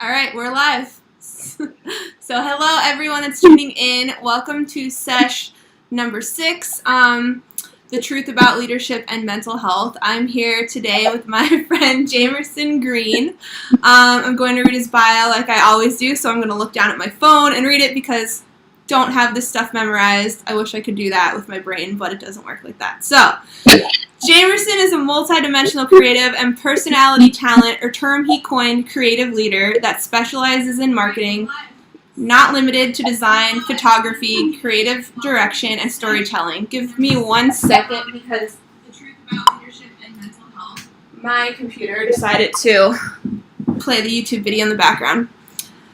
All right, we're live. So hello, everyone that's tuning in. Welcome to Sesh number 6, The Truth About Leadership and Mental Health. I'm here today with my friend Jamiersen Green. I'm going to read his bio like I always do, so I'm going to look down at my phone and read it because I don't have this stuff memorized. I wish I could do that with my brain, but it doesn't work like that. So, Jamiersen is a multidimensional creative and personality talent, or term he coined, creative leader that specializes in marketing, not limited to design, photography, creative direction, and storytelling. Give me 1 second because the truth about leadership and mental health, my computer decided to play the YouTube video in the background.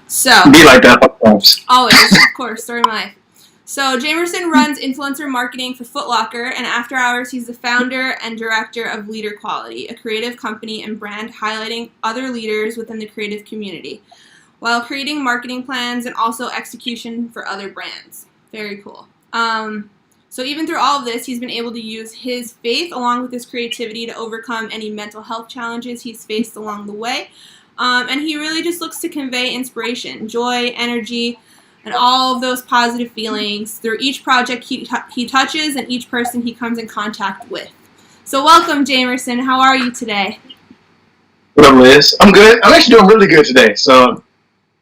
So, be like that sometimes. Always, of course, story of my life. So Jamiersen runs influencer marketing for Foot Locker, and after hours, he's the founder and director of Leader Quality, a creative company and brand highlighting other leaders within the creative community, while creating marketing plans and also execution for other brands. Very cool. So even through all of this, he's been able to use his faith along with his creativity to overcome any mental health challenges he's faced along the way. And he really just looks to convey inspiration, joy, energy, and all of those positive feelings through each project he touches and each person he comes in contact with. So welcome, Jamiersen. How are you today? What up, Liz? I'm good. I'm actually doing really good today. So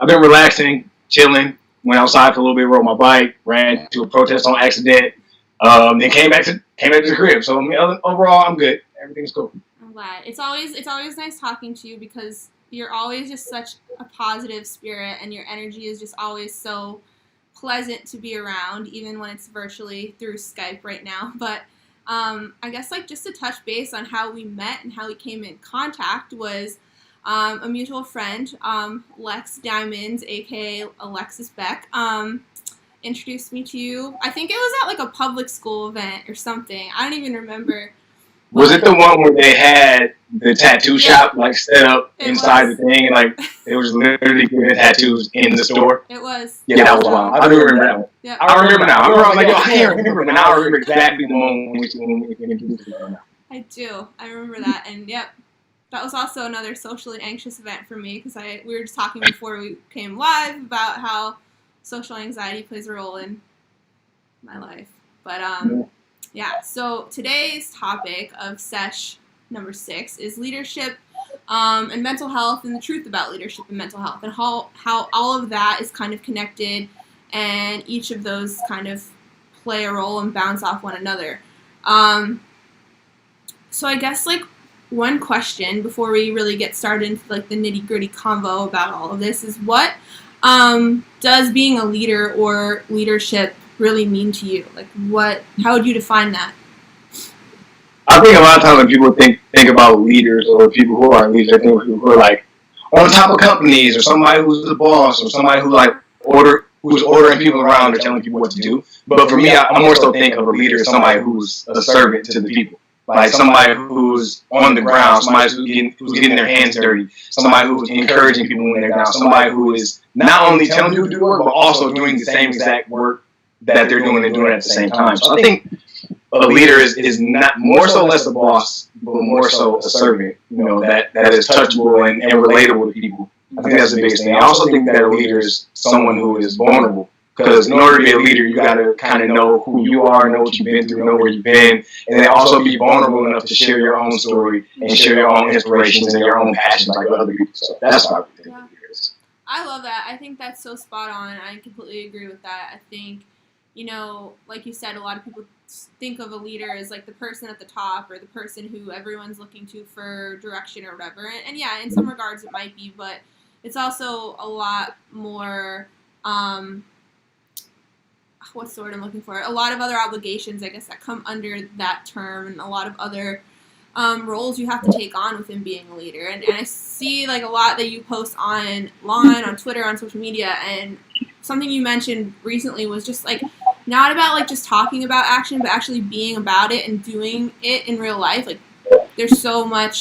I've been relaxing, chilling, went outside for a little bit, rode my bike, ran to a protest on accident, then came back to the crib. So overall, I'm good. Everything's cool. I'm glad. It's always nice talking to you because you're always just such a positive spirit, and your energy is just always so pleasant to be around, even when it's virtually through Skype right now. But I guess just to touch base on how we met and how we came in contact was a mutual friend, Lex Diamonds, aka Alexis Beck, introduced me to you. I think it was at a public school event or something. I don't even remember. Was it the one where they had the tattoo shop set up inside the thing, and it was literally giving tattoos in the store? It was. Yeah, that was wild. I do remember that one. Yeah. I remember now. I was like, I can't remember, but now I remember exactly the moment when we introduced it. I do. I remember that, and yep, that was also another socially anxious event for me because we were just talking before we came live about how social anxiety plays a role in my life, but Yeah, so today's topic of Sesh number 6 is leadership and mental health and the truth about leadership and mental health and how all of that is kind of connected and each of those kind of play a role and bounce off one another. So I guess one question before we really get started into the nitty-gritty convo about all of this is what does being a leader or leadership really mean to you? How would you define that? I think a lot of times when people think about leaders or people who are leaders, I think people who are on top of companies or somebody who's the boss or somebody who's ordering people around or telling people what to do. But for me, I more so think of a leader as somebody who's a servant to the people. Somebody who's on the ground, somebody who's getting their hands dirty, somebody who's encouraging people when they're down, somebody who is not only telling people to do work, but also doing the same exact work that they're doing and doing it at the same time. So I think a leader is not more so less a boss, but more so a servant, that is touchable and relatable to people. I think that's the biggest thing. I also think that a leader is someone who is vulnerable. Because in order to be a leader, you got to kind of know who you are, know what you've been through, know where you've been, and then also be vulnerable enough to share your own story and share your own inspirations and your own passions with other people. So that's what I think a leader is. I love that. I think that's so spot on. I completely agree with that. I think, like you said, a lot of people think of a leader as the person at the top or the person who everyone's looking to for direction or whatever. And yeah, in some regards it might be, but it's also a lot more, what's the word I'm looking for? A lot of other obligations, I guess, that come under that term, and a lot of other roles you have to take on within being a leader. And I see a lot that you post online, on Twitter, on social media, and something you mentioned recently was just not about just talking about action, but actually being about it and doing it in real life. There's so many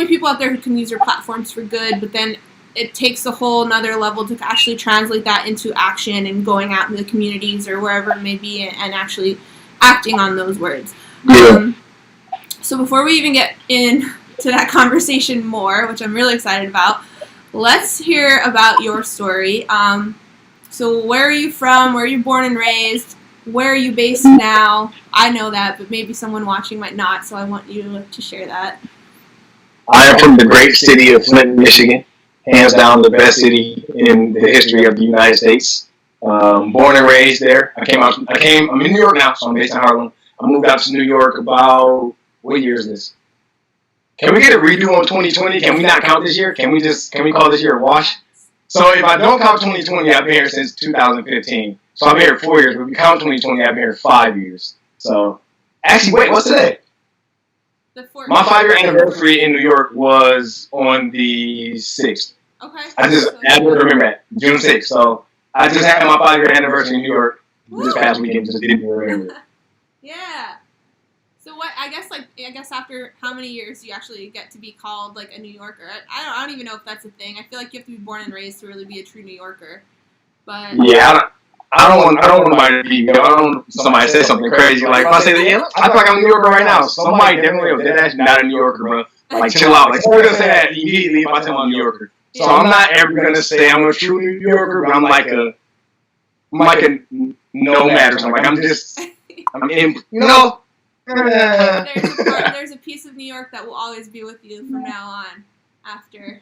people out there who can use their platforms for good, but then it takes a whole nother level to actually translate that into action and going out into the communities or wherever it may be and actually acting on those words. Yeah. So before we even get in to that conversation more, which I'm really excited about. Let's hear about your story. So where are you from? Where are you born and raised? Where are you based now? I know that, but maybe someone watching might not, so I want you to share that. I am from the great city of Flint, Michigan. Hands down the best city in the history of the United States. Born and raised there. I'm in New York now, so I'm based in Harlem. I moved out to New York about, what year is this? Can we get a redo on 2020? Can we not count this year? Can we call this year a wash? So if I don't count 2020, I've been here since 2015. So I've been here 4 years. But if we count 2020, I've been here 5 years. So, actually, wait, what's today? My 5-year anniversary in New York was on the 6th. Okay. I don't remember that. June 6th. So I just had my 5-year anniversary in New York this past weekend. Just didn't remember. Yeah. So what? I guess after how many years do you actually get to be called like a New Yorker? I don't even know if that's a thing. I feel like you have to be born and raised to really be a true New Yorker. But yeah, I don't want nobody to be. I don't want somebody to say something crazy. Like if I say, I feel like I'm a New Yorker right now. Somebody definitely will. They're actually not a New Yorker, bro. Like chill out. Like we're gonna say that immediately if I tell I'm a New Yorker. So I'm not ever gonna say I'm a true New Yorker, but I'm like a nomad or something. Like I'm in, There's a piece of New York that will always be with you from now on, after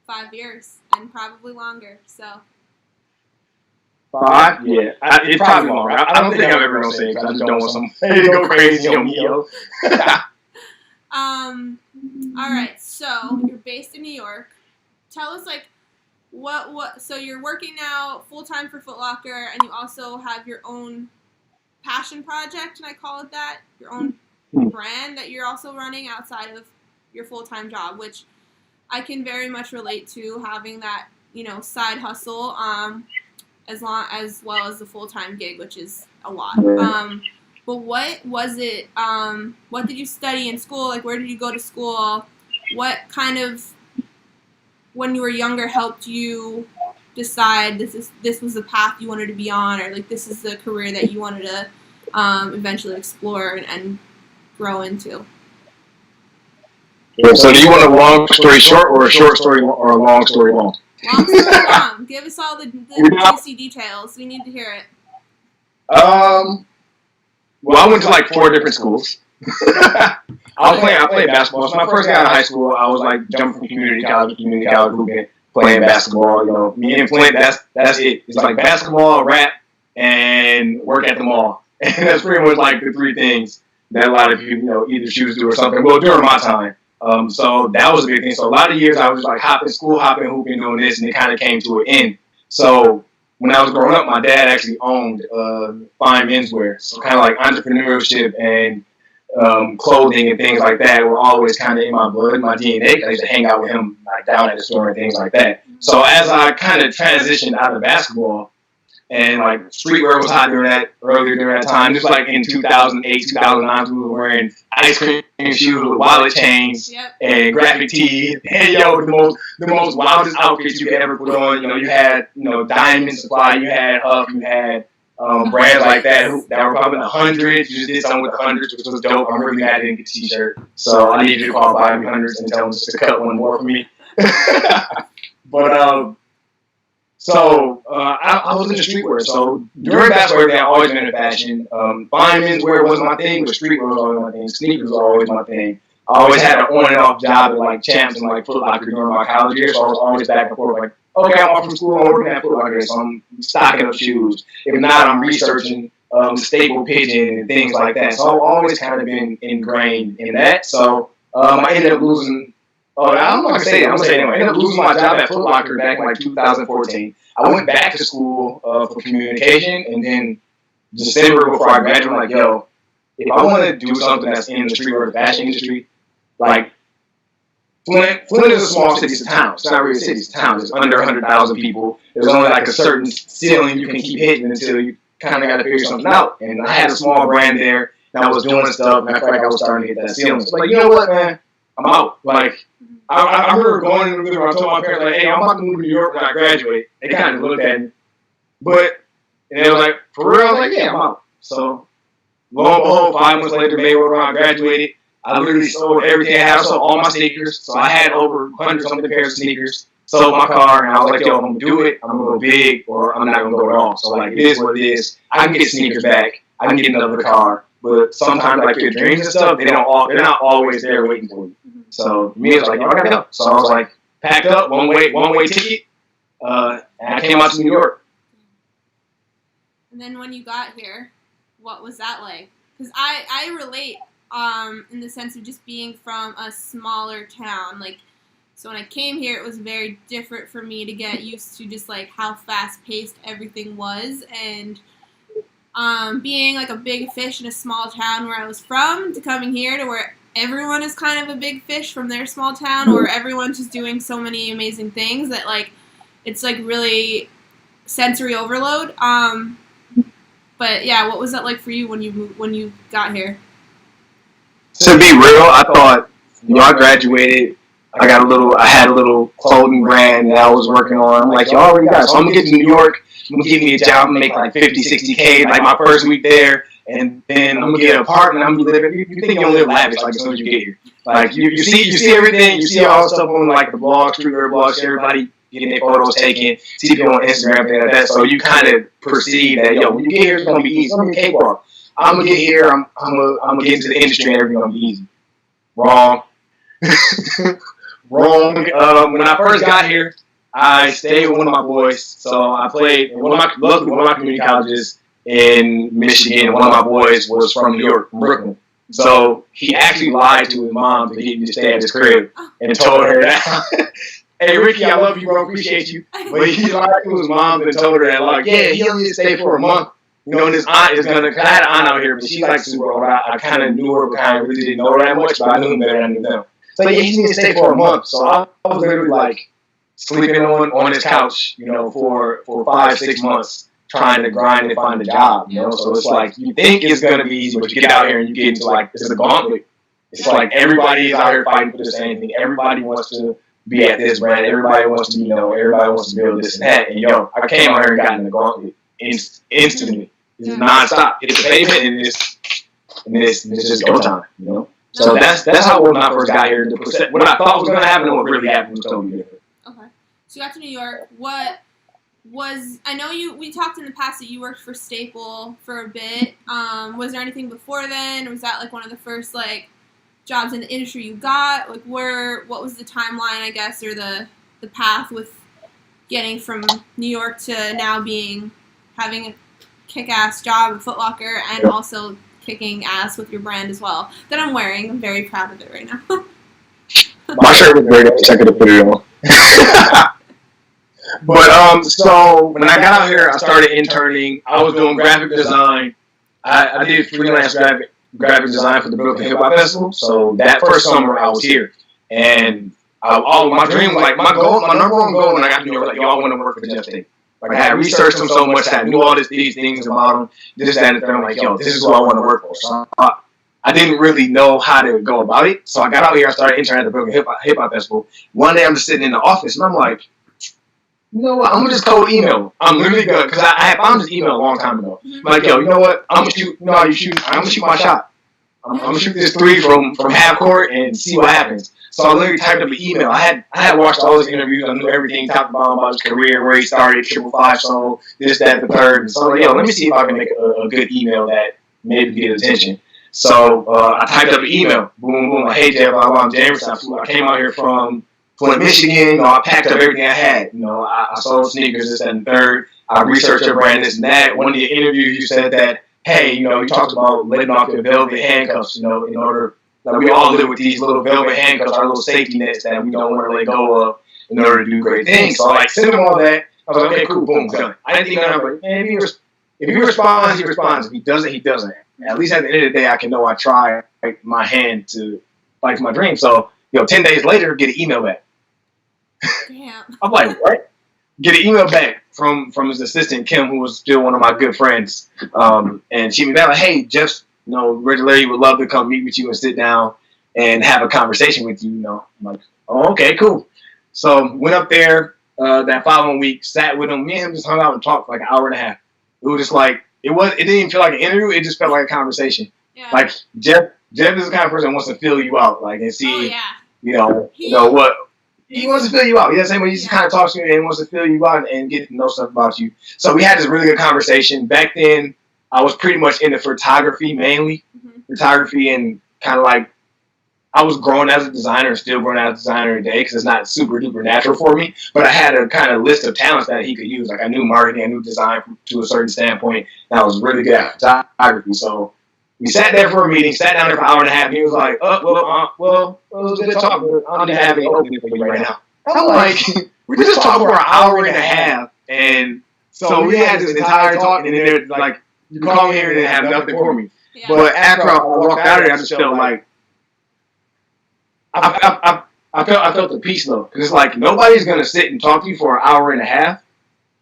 5 years and probably longer. So. 5? Yeah, it's probably longer. I don't think I'm ever gonna say it because I just don't want somebody to go crazy on me, yo. All right. So you're based in New York. Tell us what. So you're working now full time for Foot Locker, and you also have your own passion project, and I call it that, your own brand that you're also running outside of your full-time job, which I can very much relate to, having that, side hustle, as well as the full-time gig, which is a lot. But what was it, what did you study in school? Like, where did you go to school? What kind of, when you were younger, helped you decide this was the path you wanted to be on, or like this is the career that you wanted to eventually explore and grow into? So do you want a long story short or a short story or a long story long? Long story long. Give us all the juicy details. We need to hear it. Well, I went to like 4 different schools. I played basketball. So my first year out of high school, I was like jumping from community college to community college, hooping, playing basketball. Me and Flint, that's it. It's like basketball, rap, and work at the mall. And that's pretty much like the 3 things that a lot of people, either choose to do or something. Well, during my time. So that was a big thing. So a lot of years I was like hopping, hooping, doing this, and it kind of came to an end. So when I was growing up, my dad actually owned fine menswear. So kind of like entrepreneurship and clothing and things like that were always kind of in my blood, my DNA. I used to hang out with him like down at the store and things like that. So as I kind of transitioned out of basketball, and like streetwear was hot earlier during that time, just like in 2008, 2009, we were wearing ice cream shoes with wallet chains and graphic tees. And the most wildest outfits you could ever put on. You had Diamond Supply, you had Huff, you had brands like that were probably in the hundreds. You just did something with the hundreds, which was dope. I'm really mad I didn't get a t-shirt, so I need you to call Bobby Hundreds and tell them just to cut one more for me. But So I was into streetwear. So during basketball, I always been in fashion. Fine menswear wasn't my thing, but streetwear was always my thing. Sneakers was always my thing. I always had an on and off job at like Champs and like Foot Locker during my college years, so I was always back and forth. Like, okay, I'm off from school, I'm working at Foot Locker, so I'm stocking up shoes. If not, I'm researching staple pigeon and things like that. So I've always kind of been ingrained in that. So I ended up losing. I'm not going to say it. I'm going to say it anyway. I ended up losing my job at Foot Locker back in like 2014. I went back to school for communication, and then December before I graduated, I'm like, yo, if I want to do something that's in the streetwear or the fashion industry, like Flint is a small city. It's a town. It's not really a city. It's a town. It's under 100,000 people. There's only like a certain ceiling you can keep hitting until you kind of got to figure something out. And I had a small brand there, and I was doing stuff, and I felt like I was starting to hit that ceiling. So like, you know what, man? I'm out. Like, I remember going in the room, I told my parents, like, hey, I'm about to move to New York when I graduate. They kind of looked at me. And they was like, for real? I was like, yeah, I'm out. So, lo and behold, 5 months later, May when I graduated, I literally sold everything I had. I sold all my sneakers. So I had over 100 something pairs of sneakers. Sold my car, and I was like, yo, I'm going to do it. I'm going to go big, or I'm not going to go at all. So, like, it is what it is. I can get sneakers back. I can get another car. But sometimes, like, your dreams and stuff, they're not always there waiting for you. So, me, it was like, yo, I got to go. So, I was like, packed up, one way ticket, and I came out to New York. And then when you got here, what was that like? Because I relate in the sense of just being from a smaller town. Like, so when I came here, it was very different for me to get used to just like how fast-paced everything was. And being like a big fish in a small town where I was from to coming here to where everyone is kind of a big fish from their small town, or everyone's just doing so many amazing things that like it's like really sensory overload. But yeah, what was that like for you when you got here? To be real, I thought, I graduated. I had a little clothing brand that I was working on. I'm like, yo, I already got it. So I'm gonna get to New York. I'm gonna give me a job and make like 50, 60K like my first week there, and then I'm gonna get an apartment. I'm gonna live. You think you're gonna live lavish like as soon as you get here. Like you see everything. You see all the stuff on like the blogs, streetwear blogs. Everybody getting their photos taken. See people on Instagram, things like that. So you kind of perceive that, yo, when you get here, it's gonna be easy. It's gonna be a cakewalk. I'm gonna get here. I'm gonna get into the industry, and everything's gonna be easy. Wrong. Wrong. When I first got here, I stayed with one of my boys. So I played one of my community colleges in Michigan, and one of my boys was from New York, from Brooklyn. So he actually lied to his mom to get me to stay at his crib and told her that, hey, Ricky, I love you, bro, appreciate you. But he lied to his mom and told her that, like, yeah, he only stay for a month. You know, and his aunt is gonna. I had an aunt out here, but she's like super old. I kind of knew her, but kind of really didn't know her that much. But I knew him better than I knew them. So yeah, he's gonna stay for a month. So I was literally like sleeping on his couch, for 5-6 months, trying to grind and find a job. So it's like you think it's gonna be easy, but you get out here and you get into like it's a gauntlet. It's like everybody is out here fighting for the same thing. Everybody wants to be at this brand. Everybody wants to, everybody wants to build this and that. And I came out here and got in the gauntlet instantly. It's nonstop. Hit the pavement and it's just go time. So that's how when I first got here. What I thought was gonna happen and what really happened was totally different. Okay, so you got to New York. What was I know we talked in the past that you worked for Staple for a bit. Was there anything before then? Or was that like one of the first like jobs in the industry you got? Like what was the timeline, I guess, or the path with getting from New York to now having a kick-ass job at Foot Locker and also kicking ass with your brand as well that I'm wearing. I'm very proud of it right now. My shirt was great. I wish I could have put it on. But so when I got out here, I started interning. I was doing graphic design. I did freelance graphic design for the Brooklyn Hip Hop Festival. So that first summer I was here, and my dream, like my number one goal when I got to New York, like yo, I want to work for Jeff Tate. Like I had researched him so much, I knew all these things about him, this, that, and the third. I'm like, yo, this is what I want to work for. So I didn't really know how to go about it. So I got out here, I started interning at the Brooklyn Hip Hop Festival. One day I'm just sitting in the office and I'm like, you know what, I'm gonna just cold email. I'm literally gonna, because I found this email a long time ago. I'm like, yo, you know what, I'm gonna shoot, you know how you shoot, I'm gonna shoot my shot. I'm gonna shoot this three from half court and see what happens. So I literally typed up an email. I had watched all his interviews. I knew everything, talked about his career, where he started, 555 song, this, that, the third. And so yo, let me see if I can make a good email that maybe get attention. So I typed up an email. Boom, boom. Hey, Jeff, I'm Jamiersen. I came out here from Flint, Michigan. I packed up everything I had. I sold sneakers, this, that, and the third. I researched your brand, this and that. One of your interviews, you said that, hey, you talked about letting off your velvet handcuffs, in order. Like we all live with these little velvet handcuffs, our little safety nets that we don't want to let go of in order to do great things. So I sent him all that. I was like, okay, cool, boom, done. I didn't think nothing, but man, if he responds, he responds. If he doesn't, he doesn't. At least at the end of the day, I can know I tried my hand to fight for my dream. So 10 days later, get an email back. Damn. I'm like, what? Get an email back from his assistant Kim, who was still one of my good friends, and she was like, hey, Jeff. Reggie Larry would love to come meet with you and sit down and have a conversation with you. I'm like, oh, okay, cool. So went up there that following week, sat with him. Me and him just hung out and talked for like an hour and a half. It was just like it didn't even feel like an interview. It just felt like a conversation. Yeah. Like Jeff Jeff is the kind of person that wants to fill you out, like, and see, Oh yeah. what he wants to fill you out. You know what I'm saying? When he just kind of talks to you and wants to fill you out and get to know stuff about you. So we had this really good conversation. Back then, I was pretty much into photography mainly, photography, and kind of like I was growing as a designer, still growing as a designer today because it's not super duper natural for me. But I had a kind of list of talents that he could use. Like I knew marketing, I knew design to a certain standpoint, and I was really good at photography. So we sat there for a meeting, sat down there for an hour and a half, and he was like, well, it was a good talk, but I don't even have any opening for you right now. I'm like, we just talked for an hour and a half, and so we had this entire talk, and then they're like, you call me here and then have nothing for me. Yeah. But after I walked out of there, I just felt like, I felt the peace though, because it's like nobody's gonna sit and talk to you for an hour and a half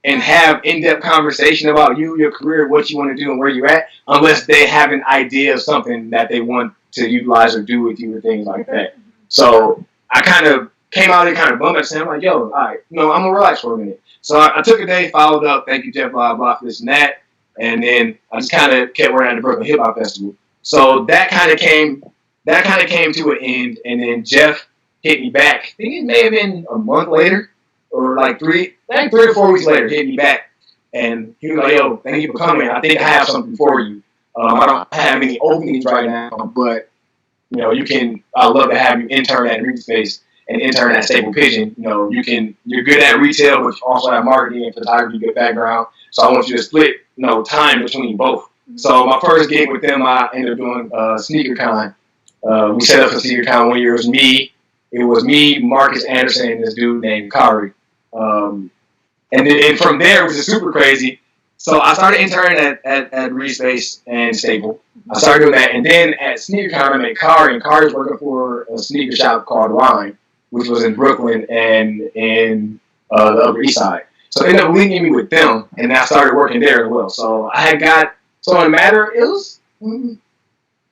and have in-depth conversation about you, your career, what you want to do, and where you're at, unless they have an idea of something that they want to utilize or do with you or things like that. So I kind of came out there kind of bummed out, saying, I'm like, yo, all right, I'm gonna relax for a minute. So I took a day, followed up, thank you, Jeff, blah blah, for this and that, and then I just kind of kept working at the Brooklyn Hip Hop Festival. So that kind of came to an end, and then Jeff hit me back. I think it may have been a month later, or like 3 or 4 weeks later, hit me back, and he was like, "Yo, thank you for coming. I think I have something for you. I don't have any openings right now, but you can. I'd love to have you intern at Reedspace and intern at Staple Pigeon. You're good at retail, but you also have marketing and photography, good background. So I want you to split, time between both. So my first gig with them, I ended up doing SneakerCon. We set up a SneakerCon 1 year. It was me, Marcus Anderson, and this dude named Kari. And from there, which is super crazy. So I started interning at Reedspace and Staple. I started doing that, and then at SneakerCon, I met Kari, and Kari was working for a sneaker shop called Rhyme, which was in Brooklyn and in the Upper East Side. So they ended up linking me with them, and I started working there as well. So in a matter, it was, when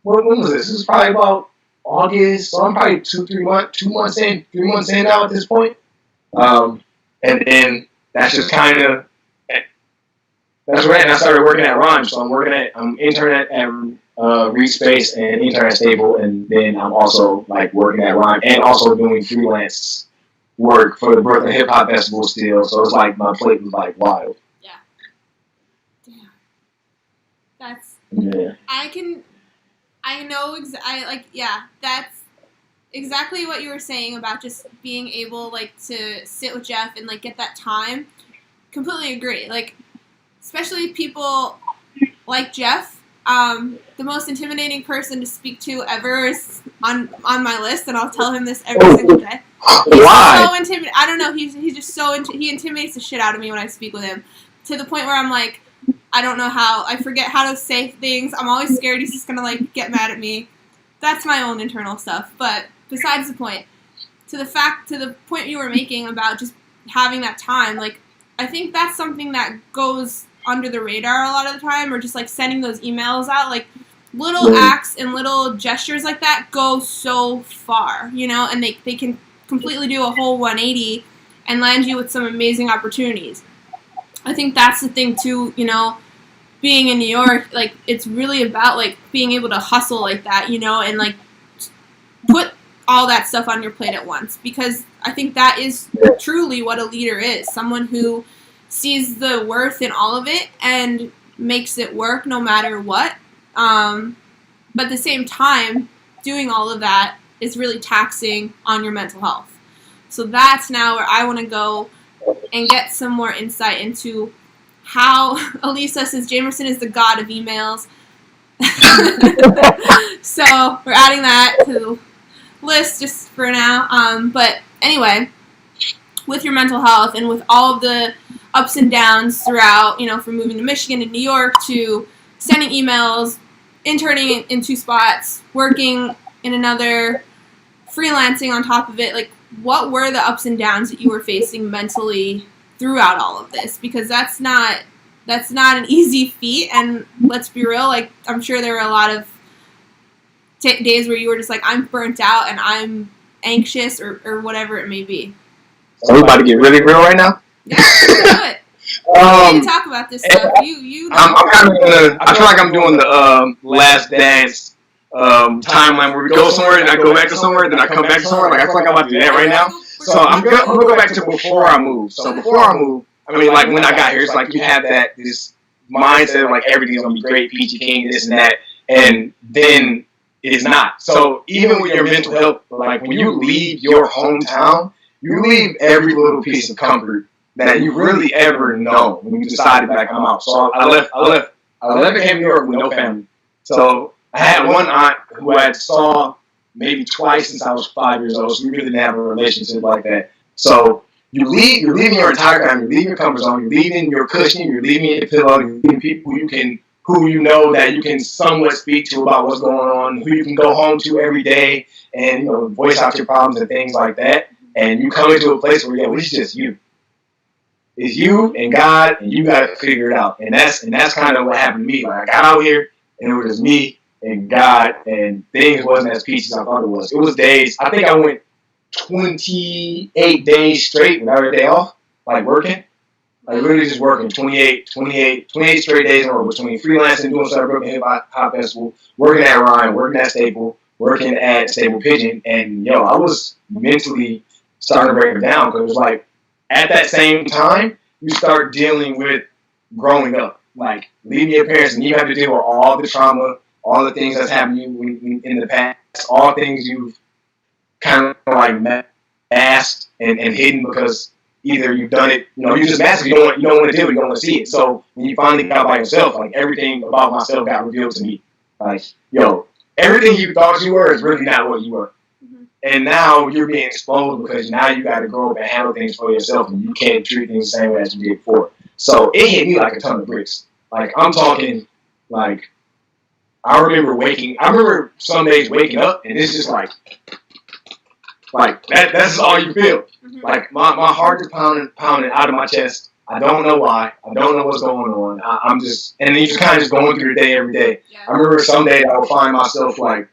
was this? This was probably about August, so I'm probably 3 months in now at this point. And then that's just kind of, that's right. And I started working at Rhyme, so I'm interning at Reedspace and intern at Stable, and then I'm also like working at Rhyme and also doing freelance work for the Brooklyn Hip Hop Festival still. So it's like my plate was like wild. Yeah. Damn. That's. Yeah. That's exactly what you were saying about just being able, like, to sit with Jeff and, like, get that time. Completely agree. Like, especially people like Jeff, the most intimidating person to speak to ever is on my list, and I'll tell him this every single day. Why? So intimidating. I don't know. He's just so he intimidates the shit out of me when I speak with him, to the point where I'm like, I don't know how. I forget how to say things. I'm always scared he's just gonna like get mad at me. That's my own internal stuff. But besides the point, to the point you were making about just having that time, like I think that's something that goes under the radar a lot of the time, or just like sending those emails out, like little acts and little gestures like that go so far, and they can completely do a whole 180 and land you with some amazing opportunities. I think that's the thing too, being in New York, like it's really about like being able to hustle like that, and like put all that stuff on your plate at once, because I think that is truly what a leader is, someone who sees the worth in all of it and makes it work no matter what. But at the same time, doing all of that is really taxing on your mental health. So that's now where I want to go and get some more insight into how Elisa says Jamiersen is the god of emails. So we're adding that to the list just for now. But anyway, with your mental health and with all of the ups and downs throughout, from moving to Michigan and New York to sending emails, interning in 2 spots, working in another, freelancing on top of it, like what were the ups and downs that you were facing mentally throughout all of this? Because that's not an easy feat, and let's be real, like I'm sure there were a lot of days where you were just like, I'm burnt out and I'm anxious or whatever it may be. So we about to get really real right now? Yeah, let's do it. We need to talk about this stuff. You know. I feel like I'm doing the Last Dance timeline where we go somewhere, and I go back to somewhere, then I come back to somewhere. Like I feel like I'm about to do that right now. So I'm gonna go back to before I moved. So before I moved, I mean, like when I got here, it's like you have this mindset of like everything's gonna be great, peachy king, this and that, and then it's not. So even with your mental health, like when you leave your hometown, you leave every little piece of comfort that you really ever know when you decided like I'm out. So I left and came to New York with no family. So I had one aunt who I saw maybe twice since I was 5 years old. So we really didn't have a relationship like that. So you're leaving your entire family, you're leaving your comfort zone, you're leaving your cushion, you're leaving your pillow, you're leaving people who you know that you can somewhat speak to about what's going on, who you can go home to every day and voice out your problems and things like that. And you come into a place where it's just you. It's you and God, and you got to figure it out. And that's kind of what happened to me. Like I got out here, and it was just me and God, and things wasn't as peachy as I thought it was. It was days. I think I went 28 days straight without a day off, like working. Like literally just working 28 straight days in a row between freelancing, doing stuff, working at Hip Hop Festival, working at Ryan, working at Staple, working at Stable Pigeon, and I was mentally starting to break it down because it was like at that same time you start dealing with growing up, like leaving your parents, and you have to deal with all the trauma, all the things that's happened to you in the past, all things you've kind of like masked and hidden because either you've done it, you just mask it, you don't want to deal with it, you don't want to see it. So when you finally got by yourself, like everything about myself got revealed to me. Like, everything you thought you were is really not what you were. Mm-hmm. And now you're being exposed because now you got to grow up and handle things for yourself, and you can't treat things the same way as you did before. So it hit me like a ton of bricks. Like I'm talking, like I remember some days waking up and it's just like that's all you feel. Mm-hmm. Like my heart is pounding out of my chest. I don't know why. I don't know what's going on. I'm just, and then you just kind of just going through the day every day. Yeah. I remember some days I would find myself like,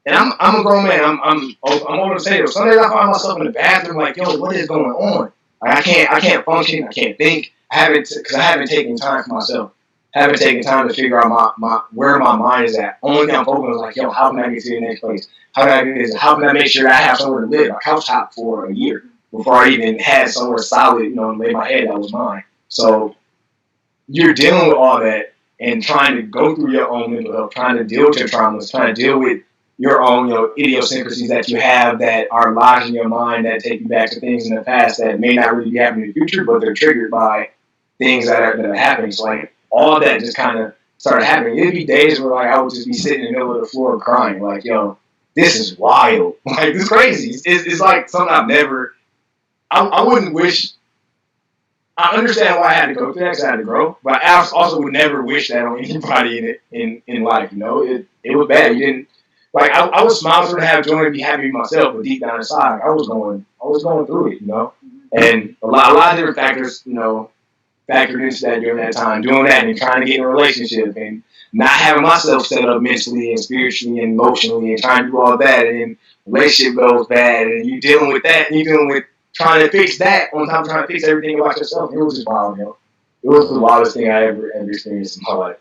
and I'm a grown man. I'm older to say this. Some days I find myself in the bathroom like, what is going on? Like I can't function. I can't think. Because I haven't taken time for myself. I haven't taken time to figure out where my mind is at. Only thing I'm focusing on is like, how can I get to the next place? How can I do this? How can I make sure that I have somewhere to live? A couch top for a year before I even had somewhere solid, lay my head that was mine. So you're dealing with all that and trying to go through your own mental health, trying to deal with your traumas, trying to deal with your own, idiosyncrasies that you have that are lodged in your mind that take you back to things in the past that may not really be happening in the future, but they're triggered by things that are happening. So like all that just kind of started happening. It'd be days where like I would just be sitting in the middle of the floor crying, like, this is wild. Like this is crazy. It's like something I've never. I wouldn't wish. I understand why I had to go through that because I had to grow, but I also would never wish that on anybody in life. It was bad. You didn't like. I would smile through and have joy and be happy with myself, but deep down inside, I was going through it. And a lot of different factors, factored into that during that time, doing that and trying to get in a relationship and not having myself set up mentally and spiritually and emotionally and trying to do all that, and then relationship goes bad and you're dealing with that and you're dealing with trying to fix that on top of trying to fix everything about yourself. It was just wild, It was the wildest thing I ever experienced in my life.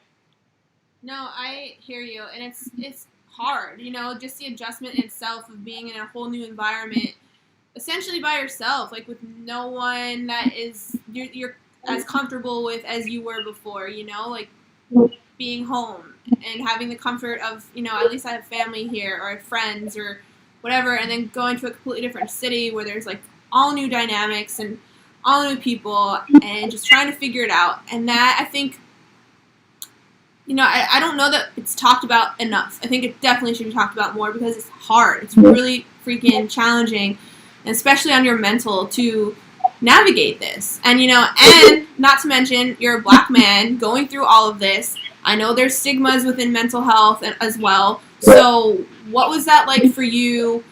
No, I hear you, and it's hard, just the adjustment in itself of being in a whole new environment, essentially by yourself, like with no one that is you're as comfortable with as you were before, like being home and having the comfort of, at least I have family here or I have friends or whatever, and then going to a completely different city where there's like all new dynamics and all new people and just trying to figure it out. And that, I think, I don't know that it's talked about enough. I think it definitely should be talked about more because it's hard. It's really freaking challenging, and especially on your mental to navigate this. And, and not to mention, you're a black man going through all of this. I know there's stigmas within mental health as well. So what was that like for you?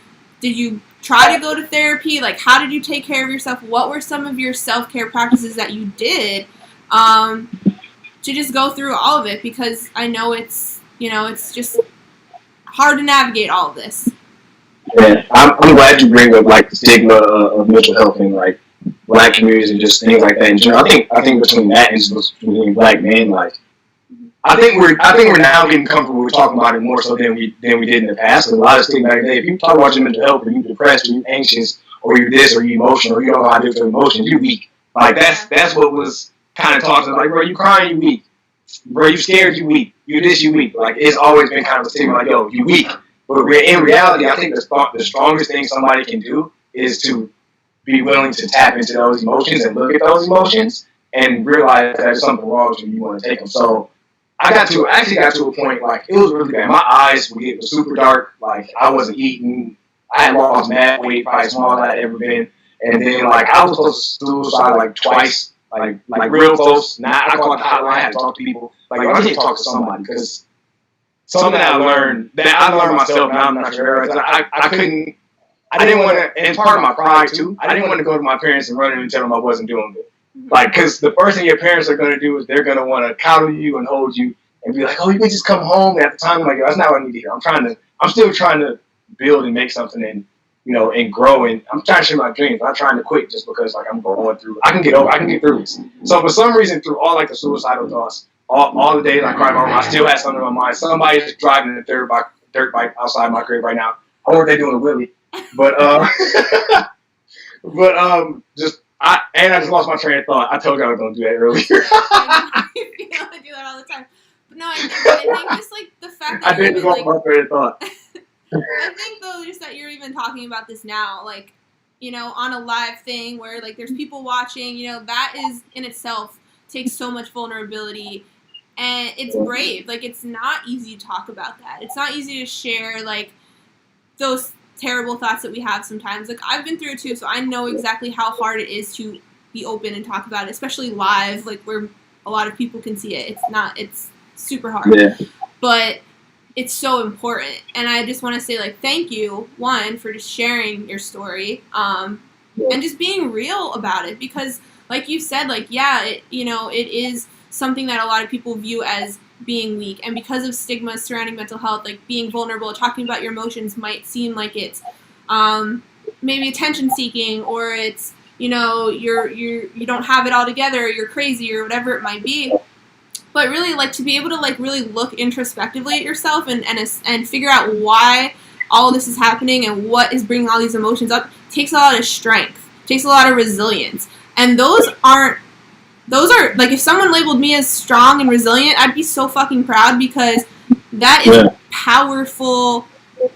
Did you try to go to therapy? Like, how did you take care of yourself? What were some of your self-care practices that you did to just go through all of it? Because I know it's just hard to navigate all of this. Yeah, I'm glad you bring up like the stigma of mental health and like black communities and just things like that in general. I think between that and between black men, like I think we're now getting comfortable with talking about it more so than we did in the past. Because a lot of stigma back then, if you talk about your mental health, or you depressed, or you anxious, or you're this, or you emotional, or you don't know how to deal with your emotions, you weak. Like that's what was kind of talked about. Like, bro, you crying, you weak. Bro, you scared, you weak. You this, you weak. Like, it's always been kind of a stigma, like, yo, you weak. But in reality, I think the strongest thing somebody can do is to be willing to tap into those emotions and look at those emotions and realize that there's something wrong with you. You want to take them. So I actually got to a point, like, it was really bad. My eyes would get super dark. Like, I wasn't eating. I had lost mad weight, probably smallest I'd ever been. And then, like, I was close to suicide, like, twice. Like real close. I called the hotline. I had to talk to people. Like, I need to talk to somebody because something I learned myself. Now I'm not sure. I didn't want to, and it's part of my pride too. I didn't want to go to my parents and run in and tell them I wasn't doing good. Like, because the first thing your parents are going to do is they're going to want to coddle you and hold you and be like, oh, you can just come home. And at the time, I'm like, that's not what I need to hear. I'm still trying to build and make something and, you know, and grow. And I'm trying to share my dreams. I'm not trying to quit just because, like, I'm going through. I can get through this. So for some reason, through all, like, the suicidal thoughts, all the days I cried my room, I still had something on my mind. Somebody's driving a dirt bike outside my crib right now. I wonder what they're doing with Willie. But I just lost my train of thought. I told you I was gonna do that earlier. I do that all the time. But no, I think just like the fact that I didn't lost my train of thought. I think though, just that you're even talking about this now, like, you know, on a live thing where like there's people watching, you know, that is in itself takes so much vulnerability, and it's brave. Like, it's not easy to talk about that. It's not easy to share like those terrible thoughts that we have sometimes. Like, I've been through it too, so I know exactly how hard it is to be open and talk about it, especially live, like where a lot of people can see it. It's super hard. Yeah. But it's so important. And I just want to say, like, thank you, one, for just sharing your story, and just being real about it, because like you said, like, yeah, it is something that a lot of people view as being weak, and because of stigma surrounding mental health, like being vulnerable, talking about your emotions might seem like it's maybe attention seeking, or it's, you know, you don't have it all together, or you're crazy, or whatever it might be. But really, like, to be able to like really look introspectively at yourself and figure out why all this is happening and what is bringing all these emotions up takes a lot of strength, takes a lot of resilience, and those are, like, if someone labeled me as strong and resilient, I'd be so fucking proud, because that is a powerful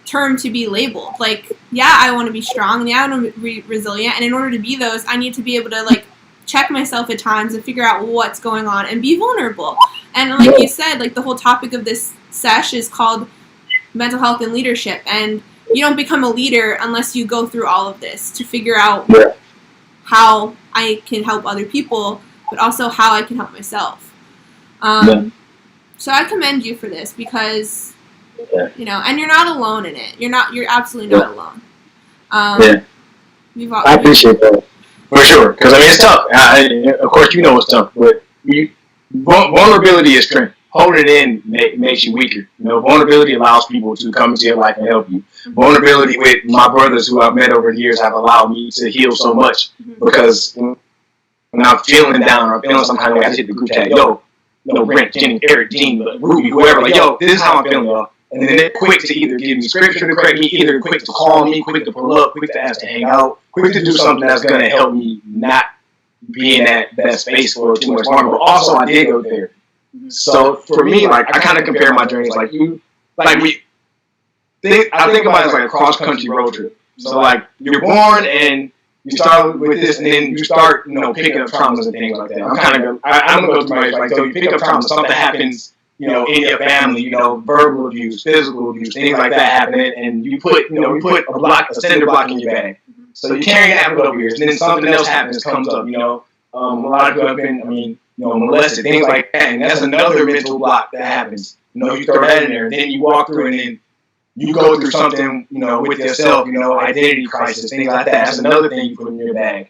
term to be labeled. Like, yeah, I want to be strong, and yeah, I want to be resilient, and in order to be those, I need to be able to, like, check myself at times and figure out what's going on and be vulnerable. And like you said, like, the whole topic of this sesh is called mental health and leadership, and you don't become a leader unless you go through all of this to figure out how I can help other people, but also how I can help myself. So I commend you for this, because, you know, and you're not alone in it. You're absolutely not alone. I appreciate that. For sure. Because, I mean, it's tough. Of course, you know it's tough, but vulnerability is strength. Holding it in makes you weaker. You know, vulnerability allows people to come into your life and help you. Vulnerability with my brothers who I've met over the years have allowed me to heal so much, because when I'm feeling down or I'm feeling some kind of way, I just hit the group chat, yo, Brent, Jenny, Eric, Gene, Ruby, whoever, like, yo, this is how I'm feeling, y'all. And then they're quick to either give me scripture to correct me, either quick to call me, quick to pull up, quick to ask to hang out, quick to do something that's going to help me not be in that space for too much longer. But also, I did go there. So for me, like, I kind of compare my journeys, like, I think about it as like a cross-country road trip. So, like, you're born and you start with this, and then you start, you know, picking up traumas and things like that. I'm gonna go through my, like, so you pick up trauma, something happens, you know, in your family, you know, verbal abuse, physical abuse, things like that happen, and you put a cinder block in your bag. So you carry that over years, and then something else happens, comes up, you know. A lot of people have been, molested, things like that, and that's another mental block that happens. You know, you throw that in there, and then you walk through, and then you go through something, you know, with yourself, you know, identity crisis, things like that. That's another thing you put in your bag.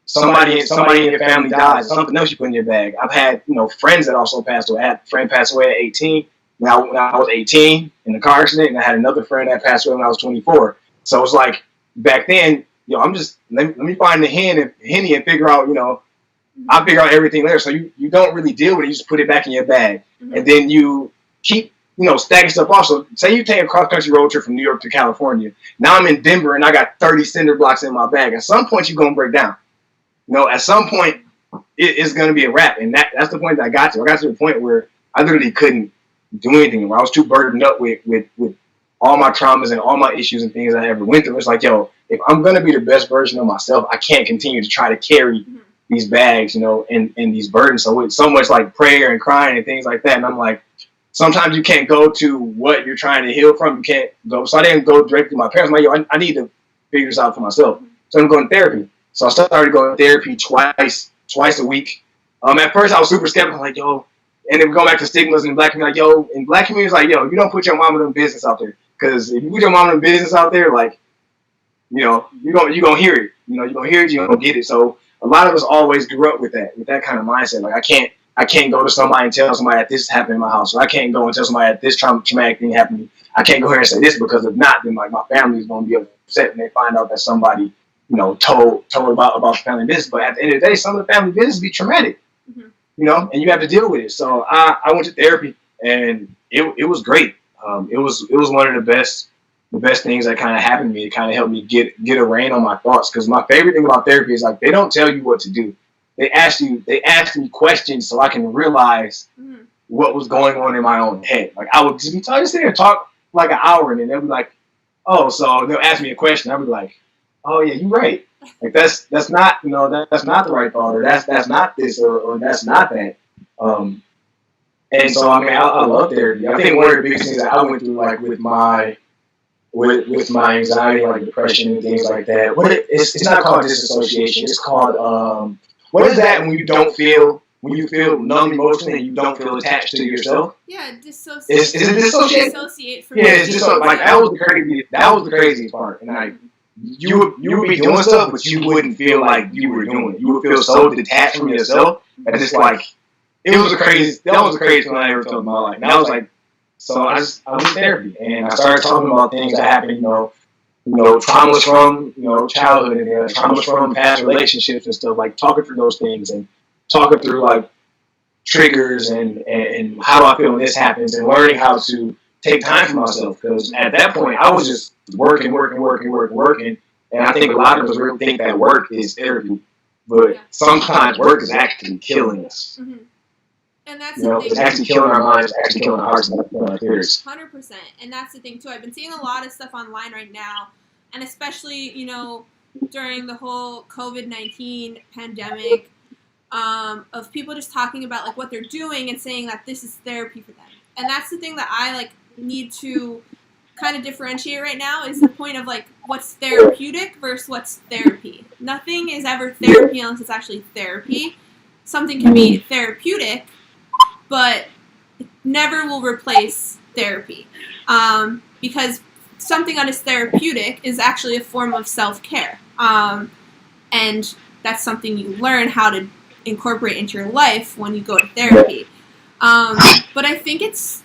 Somebody in your family dies, something else you put in your bag. I've had, you know, friends that also passed away. I had a friend pass away at 18. Now, when I was 18 in a car accident, and I had another friend that passed away when I was 24. So it's like, back then, I'm just, let me find the Henny and figure out, I figure out everything later. So you don't really deal with it. You just put it back in your bag. And then you keep, stacking stuff off. So say you take a cross-country road trip from New York to California. Now I'm in Denver and I got 30 cinder blocks in my bag. At some point, you're going to break down. At some point, it's going to be a wrap. And that's the point that I got to. I got to the point where I literally couldn't do anything. Where I was too burdened up with all my traumas and all my issues and things I ever went through. It's like, if I'm going to be the best version of myself, I can't continue to try to carry these bags, and these burdens. So it's so much like prayer and crying and things like that. And I'm like, sometimes you can't go to what you're trying to heal from. You can't go. So I didn't go directly to my parents. I'm like, I need to figure this out for myself. So I'm going to therapy. So I started going to therapy twice a week. At first I was super skeptical, like, and then we go back to stigmas in black community, like, in black communities, like, you don't put your mama in business out there. Because if you put your mama in business out there, like, you're going to hear it. You're going to hear it, you're going to get it. So a lot of us always grew up with that kind of mindset. Like, I can't go to somebody and tell somebody that this happened in my house. Or I can't go and tell somebody that this traumatic thing happened to me. I can't go here and say this, because if not, then like my family is going to be upset when they find out that somebody, told about the family business. But at the end of the day, some of the family business be traumatic, and you have to deal with it. So I went to therapy, and it was great. It was one of the best things that kind of happened to me. It kind of helped me get a rein on my thoughts. Because my favorite thing about therapy is, like, they don't tell you what to do. They ask me questions so I can realize what was going on in my own head. Like, I would just be just sit there and talk like an hour, and then they'll be like, oh, so they'll ask me a question. I'll be like, oh yeah, you're right. Like, that's not that's not the right thought, or that's not this, or that's not that. And so I mean, I love therapy. I think one of the biggest things that I went through, like with my anxiety, like depression and things like that. It's not called disassociation. It's called what is that when you feel numb emotionally and you don't feel attached to yourself? Yeah, dissociate. Is it dissociate? Dissociate from it's just like that was the craziest part. And like you would be doing stuff, but you wouldn't feel like you were doing it. You would feel so detached from yourself that it's like that was the craziest thing I ever felt in my life. And I was like, so I went to therapy and I started talking about things that happened, traumas from childhood and traumas from past relationships and stuff, like talking through those things and talking through like triggers and how do I feel when this happens, and learning how to take time for myself, because at that point I was just working, and I think a lot of us really think that work is therapy, but sometimes work is actually killing us. Mm-hmm. And that's the thing. It's actually killing our minds, it's actually killing our hearts and our spirits. 100%. And that's the thing too. I've been seeing a lot of stuff online right now, and especially during the whole COVID-19 pandemic, of people just talking about like what they're doing and saying that this is therapy for them. And that's the thing that I like need to kind of differentiate right now, is the point of like what's therapeutic versus what's therapy. Nothing is ever therapy unless it's actually therapy. Something can be therapeutic, but it never will replace therapy. Because something that is therapeutic is actually a form of self-care. And that's something you learn how to incorporate into your life when you go to therapy. But I think it's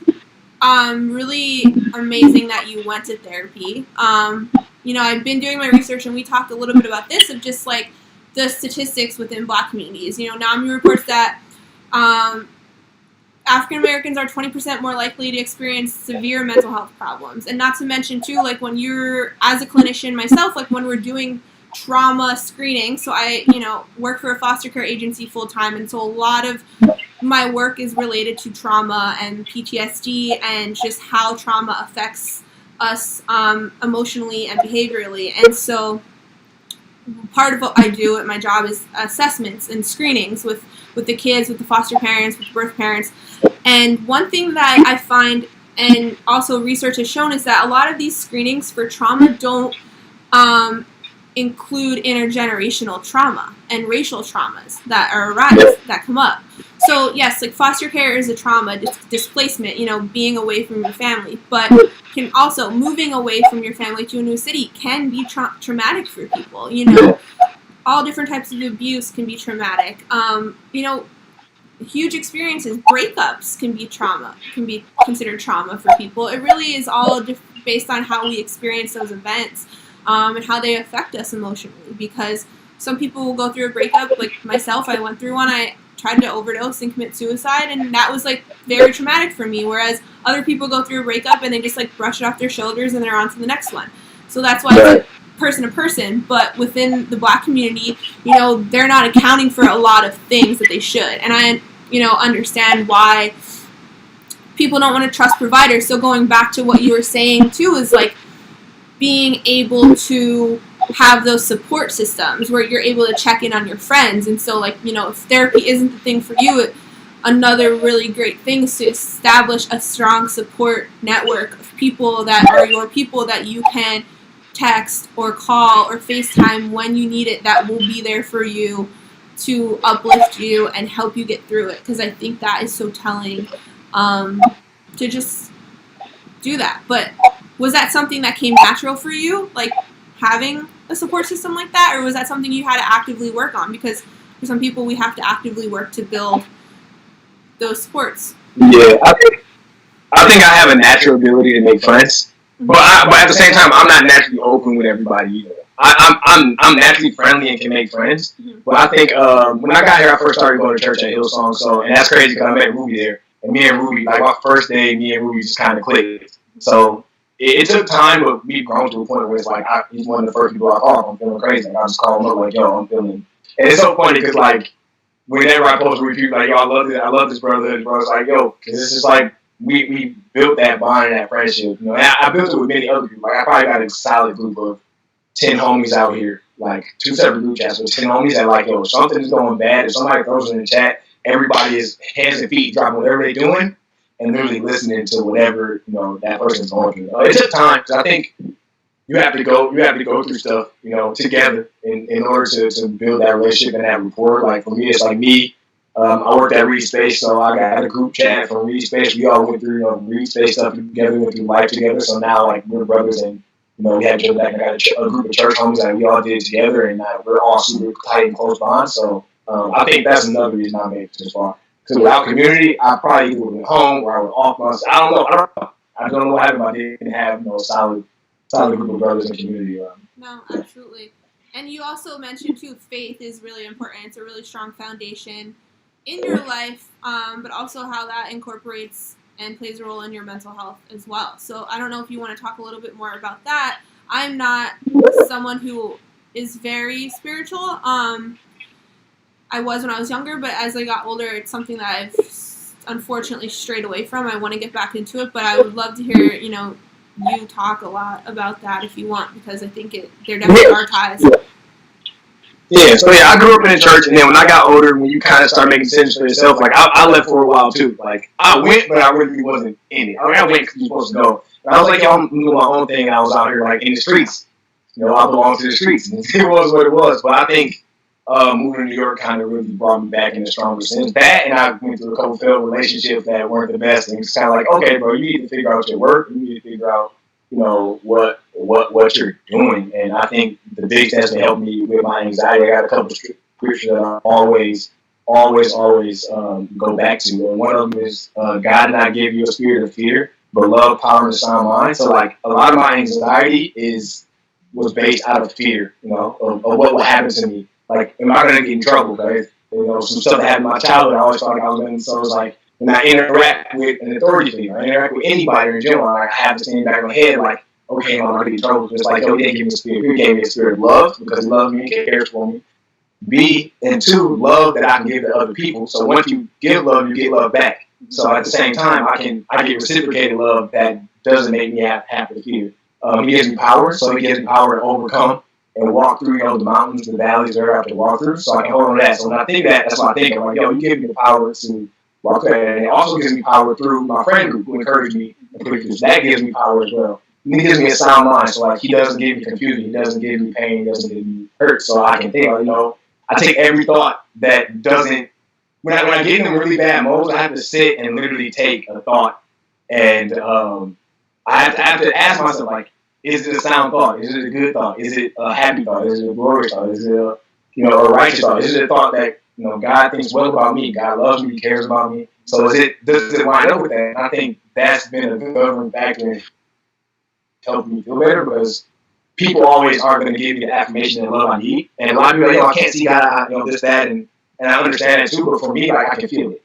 really amazing that you went to therapy. I've been doing my research, and we talked a little bit about this, of just like the statistics within Black communities. NAMI reports that African Americans are 20% more likely to experience severe mental health problems. And not to mention too, like when you're, as a clinician myself, like when we're doing trauma screening, so I, work for a foster care agency full time, and so a lot of my work is related to trauma and PTSD and just how trauma affects us emotionally and behaviorally. And so part of what I do at my job is assessments and screenings with the kids, with the foster parents, with the birth parents. And one thing that I find, and also research has shown, is that a lot of these screenings for trauma don't include intergenerational trauma and racial traumas that that come up. So yes, like foster care is a trauma, displacement, being away from your family, but can also moving away from your family to a new city can be traumatic for people. All different types of abuse can be traumatic. Huge experiences, breakups can be considered trauma for people. It really is all based on how we experience those events and how they affect us emotionally, because some people will go through a breakup. Like myself, I went through one. I tried to overdose and commit suicide, and that was like very traumatic for me. Whereas other people go through a breakup and they just like brush it off their shoulders and they're on to the next one. So that's why it's like person to person. But within the Black community, you know, they're not accounting for a lot of things that they should. And I, you know, understand why people don't want to trust providers. So going back to what you were saying too is like being able to have those support systems where you're able to check in on your friends. And so, like, you know, if therapy isn't the thing for you, another really great thing is to establish a strong support network of people that are your people that you can text or call or FaceTime when you need it, that will be there for you to uplift you and help you get through it. Because I think that is so telling, to just do that. But was that something that came natural for you, like having a support system like that, or was that something you had to actively work on? Because for some people, we have to actively work to build those supports. Yeah, I think I have a natural ability to make friends, but at the same time, I'm not naturally open with everybody either. I'm naturally friendly and can make friends, but I think when I got here, I first started going to church at Hillsong, and that's crazy because I met Ruby there, and me and Ruby, like my first day, me and Ruby just kind of clicked. So it took time, but we've grown to a point where it's like he's one of the first people I call. I'm feeling crazy, and I just call him up like, yo, I'm feeling. And it's so funny because like whenever I post reviews, like, yo, I love this brotherhood, bro. It's like, yo, because it's just like we built that bond and that friendship. You know, and I built it with many other people. Like I probably got a solid group of 10 homies out here, like 2 separate group chats with 10 homies that like, yo, if something is going bad, if somebody throws it in the chat, everybody is hands and feet dropping whatever they're doing and literally listening to whatever, you know, that person's going through. It took time because I think you have to go through stuff, you know, together in order to build that relationship and that rapport. Like for me, it's like me. I worked at Reed Space, so I got a group chat from Reed Space. We all went through, you know, Reed Space stuff together, went through life together. So now, like, we're brothers, and you know, we had each other back. I got a group of church homies that we all did together, and we're all super tight and close bonds. So I think that's another reason I made it this far. Because without community, I probably either would have been home or I would have off months. I don't know. I don't know what happened if I didn't have, you know, a solid group of brothers in community around. No, absolutely. And you also mentioned too, faith is really important. It's a really strong foundation in your life, but also how that incorporates and plays a role in your mental health as well. So I don't know if you want to talk a little bit more about that. I'm not someone who is very spiritual. I was when I was younger, but as I got older, it's something that I've unfortunately strayed away from. I want to get back into it, but I would love to hear, you know, you talk a lot about that if you want, because I think there definitely are ties. Yeah, so I grew up in the church, and then when I got older, when you kind of start making decisions for yourself, like I left for a while too. Like I went, but I really wasn't in it. I mean, I went because you're supposed to go. But I was like, yo, I'm doing my own thing, and I was out here like in the streets. You know, I belong to the streets, and it was what it was. But I think moving to New York kind of really brought me back in a stronger sense. That, and I went through a couple failed relationships that weren't the best, and it's kind of like, okay, bro, you need to figure out your work. You need to figure out, you know, what you're doing. And I think the big test that helped me with my anxiety, I got a couple of scriptures that I always go back to. And one of them is, God did not give you a spirit of fear, but love, power, and a sound mind. So like a lot of my anxiety was based out of fear, you know, of what would happen to me. Like, am I going to get in trouble? Right? You know, some stuff that happened in my childhood, I always thought I was going to. So it's like, when I interact with an authority figure, I interact with anybody in general, I have this thing in the back of my head, like, okay, I'm going to get in trouble. It's like, yo, he didn't give me a spirit. He gave me a spirit of love because he loves me and cares for me. B, and 2, love that I can give to other people. So once you give love, you get love back. So at the same time, I get reciprocated love that doesn't make me have to fear. He gives me power, so he gives me power to overcome and walk through, you know, the mountains, the valleys that I have to walk through. So I can hold on to that. So when I think that, that's what I think. I'm like, yo, you give me the power to walk there. And it also gives me power through my friend group who encouraged me. That gives me power as well. And he gives me a sound mind. So like, he doesn't give me confusion. He doesn't give me pain. He doesn't give me hurt. So I can think, you know, I take every thought that doesn't, when I get in really bad modes, I have to sit and literally take a thought. And I have to ask myself, like, is it a sound thought? Is it a good thought? Is it a happy thought? Is it a glorious thought? Is it a, you know, a righteous thought? Is it a thought that, you know, God thinks well about me? God loves me. He cares about me. So does it line up with that? And I think that's been a governing factor in helping me feel better, because people always aren't going to give me the affirmation and love I need. And a lot of people are like, I can't see God, this, that, and I understand it too. But for me, like, I can feel it.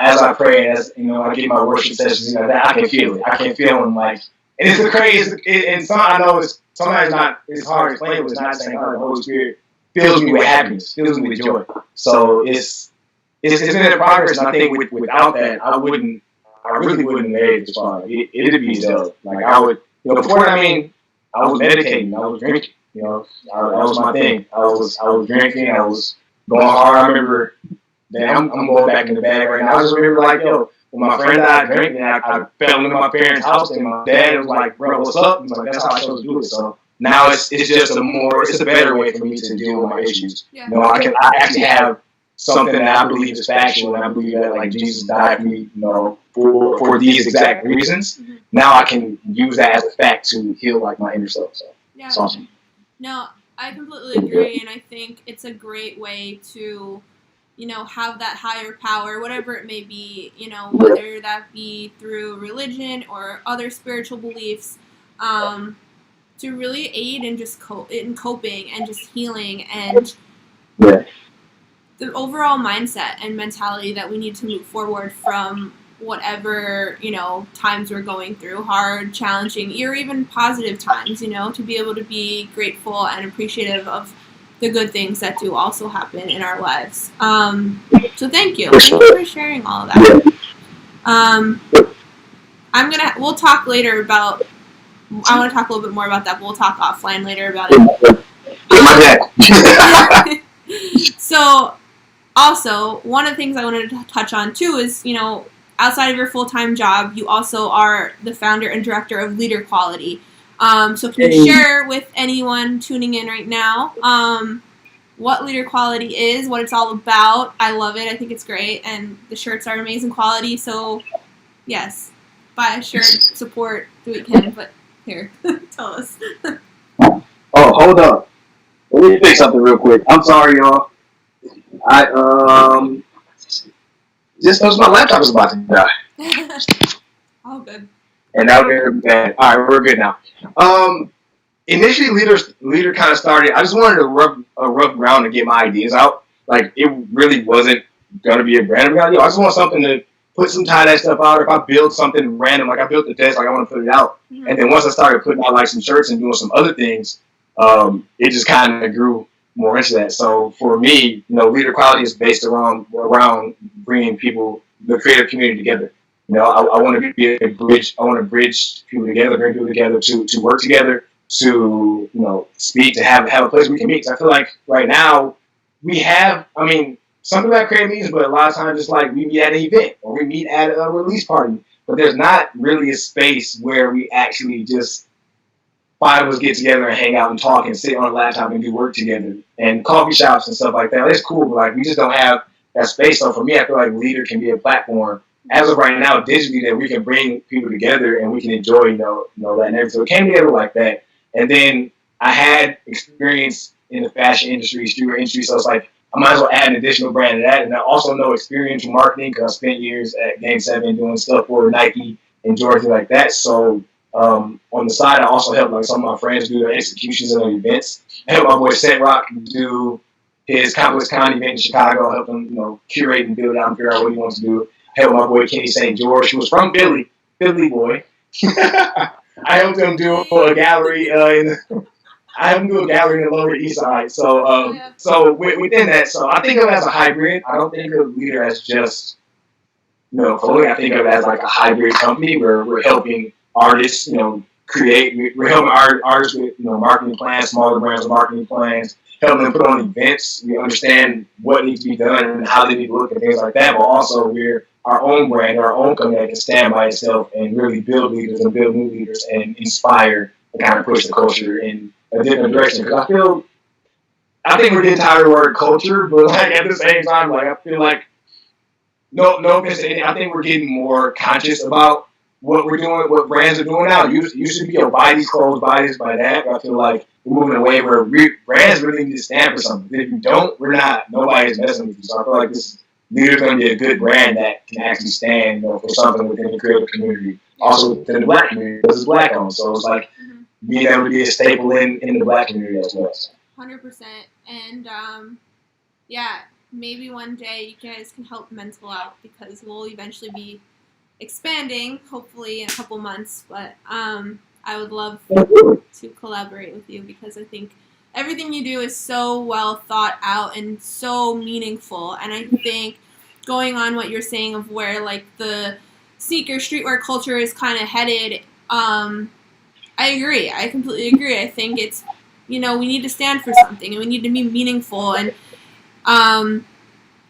As I pray, as I get my worship sessions, I can feel it. I can feel Him, like, and it's the crazy. And I know it's sometimes not. It's hard to explain, but it's not saying, "Oh, the Holy Spirit fills me with happiness, fills me with joy." So it's been a progress, and I think without that, I really wouldn't have made it this far. It'd be tough. Like, I would, before that, I was meditating, I was drinking. That was my thing. I was drinking. I was going hard. I remember. I'm going back in the bag right now. I just remember, like, when my friend died drinking, I fell into my parents' house, and my dad was like, "Bro, what's up?" He's like, "That's how I chose to do it." So now it's just it's a better way for me to deal with my issues. Yeah. I actually have something that I believe is factual, and I believe that, like, Jesus died for me, for these exact reasons. Mm-hmm. Now I can use that as a fact to heal, like, my inner self. So it's awesome. No, I completely agree, and I think it's a great way to, have that higher power, whatever it may be, whether that be through religion or other spiritual beliefs, to really aid in just in coping and just healing and the overall mindset and mentality that we need to move forward from whatever, times we're going through, hard, challenging, or even positive times, to be able to be grateful and appreciative of the good things that do also happen in our lives. So thank you. Thank you for sharing all of that. We'll talk later about, I want to talk a little bit more about that, but we'll talk offline later about it. So, also, one of the things I wanted to touch on too is, outside of your full-time job, you also are the founder and director of Leader Quality. So can you share with anyone tuning in right now what Leader Quality is, what it's all about? I love it. I think it's great. And the shirts are amazing quality. So, yes, buy a shirt, support the weekend. But here, tell us. Oh, hold up. Let me fix something real quick. I'm sorry, y'all. Just noticed my laptop is about to die. All good. And now we're bad. All right, we're good now. Initially, Leader kind of started. I just wanted to rub ground and get my ideas out. Like, it really wasn't gonna be a brand. I just want something to put some tie-dye stuff out. If I build something random, like I built the desk, like I want to put it out. Mm-hmm. And then once I started putting out, like, some shirts and doing some other things, it just kind of grew more into that. So for me, Leader Quality is based around bringing people, the creative community together. I want to be a bridge. I want to bridge people together, bring people together to work together, to speak, to have a place we can meet. So I feel like right now we have, something about creative meetings, but a lot of times it's like we meet at an event or we meet at a release party, but there's not really a space where we actually just 5 of us get together and hang out and talk and sit on a laptop and do work together. And coffee shops and stuff like that, it's cool, but, like, we just don't have that space. So for me, I feel like Leader can be a platform as of right now digitally that we can bring people together and we can enjoy, that and everything. So it came together like that. And then I had experience in the fashion industry, streetwear industry, so it's like I might as well add an additional brand to that. And I also know experiential marketing because I spent years at Game 7 doing stuff for Nike and Jordan like that. So on the side, I also help, like, some of my friends do their executions and events. I help my boy Set Rock do his Complex Con event in Chicago. I help him, curate and build out and figure out what he wants to do. I helped my boy Kenny St. George, who was from Philly boy. I helped him do a gallery in the Lower East Side. So, within that, so I think of it as a hybrid. I don't think of Leader as just, clothing. I think of it as like a hybrid company where we're helping artists, create. We're helping artists with, marketing plans, smaller brands with marketing plans, helping them put on events. We understand what needs to be done and how they need to look and things like that. But also, we're our own brand, our own company that can stand by itself and really build leaders and build new leaders and inspire and kind of push the culture in a different direction. Because I think we're getting tired of the word culture, but, like, at the same time, like, I feel like no offense to anything, I think we're getting more conscious about what we're doing, what brands are doing now. It used to be, buy these clothes, buy this, buy that. But I feel like we're moving away where brands really need to stand for something. If you don't, nobody's messing with you. So I feel like this Leader's going to be a good brand that can actually stand, for something within the creative community, also within the Black community, because it's Black owned. So it's like being able to be a staple in the Black community as well. 100%. And yeah, maybe one day you guys can help Mentl out because we'll eventually be expanding, hopefully in a couple months. But I would love to collaborate with you because I think everything you do is so well thought out and so meaningful. And I think going on what you're saying of where like the sneaker streetwear culture is kind of headed, I agree. I completely agree. I think it's, we need to stand for something and we need to be meaningful. And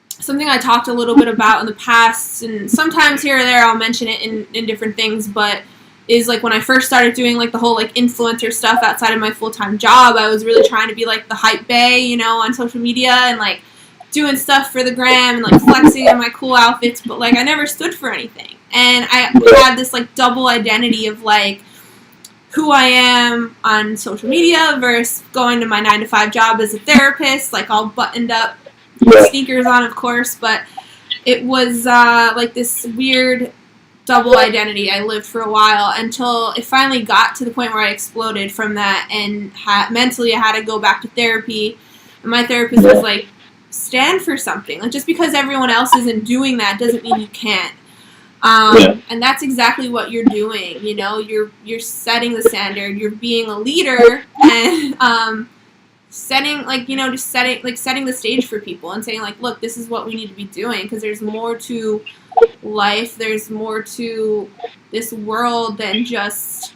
something I talked a little bit about in the past, and sometimes here or there I'll mention it in different things, but is like when I first started doing like the whole like influencer stuff outside of my full-time job, I was really trying to be like the hype bae, on social media and like doing stuff for the gram and like flexing on my cool outfits, but like I never stood for anything. And I had this like double identity of like who I am on social media versus going to my 9-to-5 job as a therapist, like all buttoned up, sneakers on, of course, but it was like this weird double identity I lived for a while until it finally got to the point where I exploded from that and mentally I had to go back to therapy. And my therapist was like, stand for something. Like just because everyone else isn't doing that doesn't mean you can't. And that's exactly what you're doing. You're setting the standard. You're being a leader and setting the stage for people and saying like, look, this is what we need to be doing because there's more to life. There's more to this world than just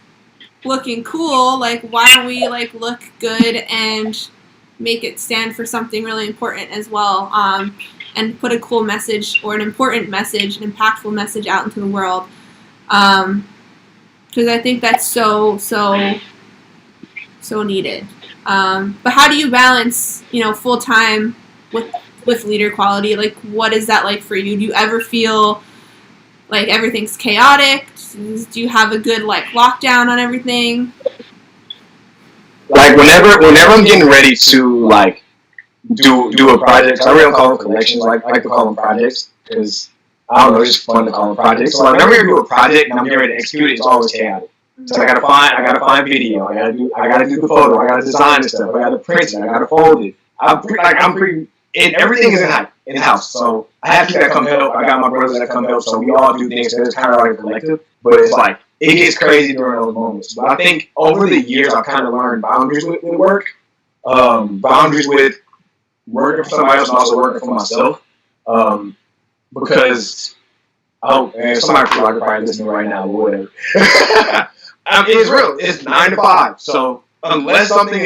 looking cool. Like, why don't we like look good and make it stand for something really important as well, and put a cool message or an important message, an impactful message out into the world, because I think that's so needed. But how do you balance, full time with leader quality? Like, what is that like for you? Do you ever feel like everything's chaotic? Do you have a good like lockdown on everything? Like whenever I'm getting ready to like do a project, I really don't call them collections. I like to call them projects because I don't know, it's just fun to call them projects. So like whenever you do a project and I'm getting ready to execute it, it's always chaotic. So I gotta find video. I gotta do the photo. I gotta design the stuff. I gotta print it. I gotta fold it. And everything is in the house. So I have people that come help. I got my brothers that come help. So we all do things. So it's kind of like a collective. But it's like it gets crazy during those moments. But I think over the years I've kind of learned boundaries with work, boundaries with working for somebody else and also working for myself. Because somebody could probably listen right now or whatever. It's real. It's 9 to 5. So unless something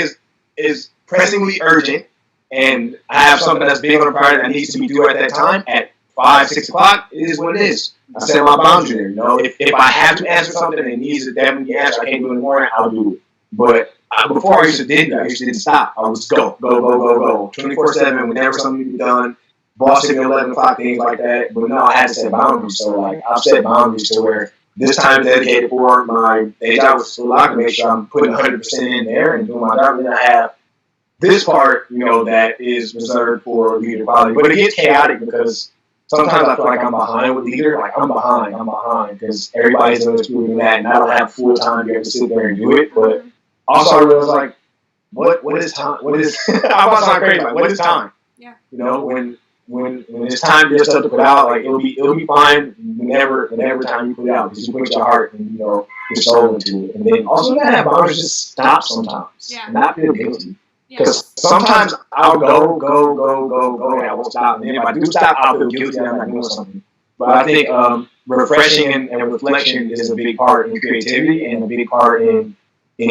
is pressingly urgent and I have something that's big on the project that needs to be due at that time at 5, 6 o'clock, it is what it is. I set my boundary there. If I have to answer something and it needs to definitely be answered, I can't do it in the morning, I'll do it. But before I used to didn't stop. I was go 24/7 whenever something needed to be done. Boss hit me 11 o'clock, things like that. But no, I had to set boundaries. So like I've set boundaries to where this time is dedicated for my day job, so I can make sure I'm putting 100% in there and doing my job. And then I have this part, that is reserved for leader quality. But it gets chaotic because sometimes I feel like I'm behind with leader. Like I'm behind because everybody's doing that, and I don't have full time to be able to sit there and do it. But also I realized like, what is time? What is? I'm about to sound crazy. Like what is time? Yeah. When it's time for your stuff to put out, like it'll be fine whenever time you put it out because you put your heart and your soul into it. And then also you gotta have boundaries. Just stop sometimes and not feel guilty. Because sometimes I'll go, and I won't stop. And then if I do stop, I'll feel guilty that I'm not doing something. But I think refreshing and reflection is a big part in creativity and a big part in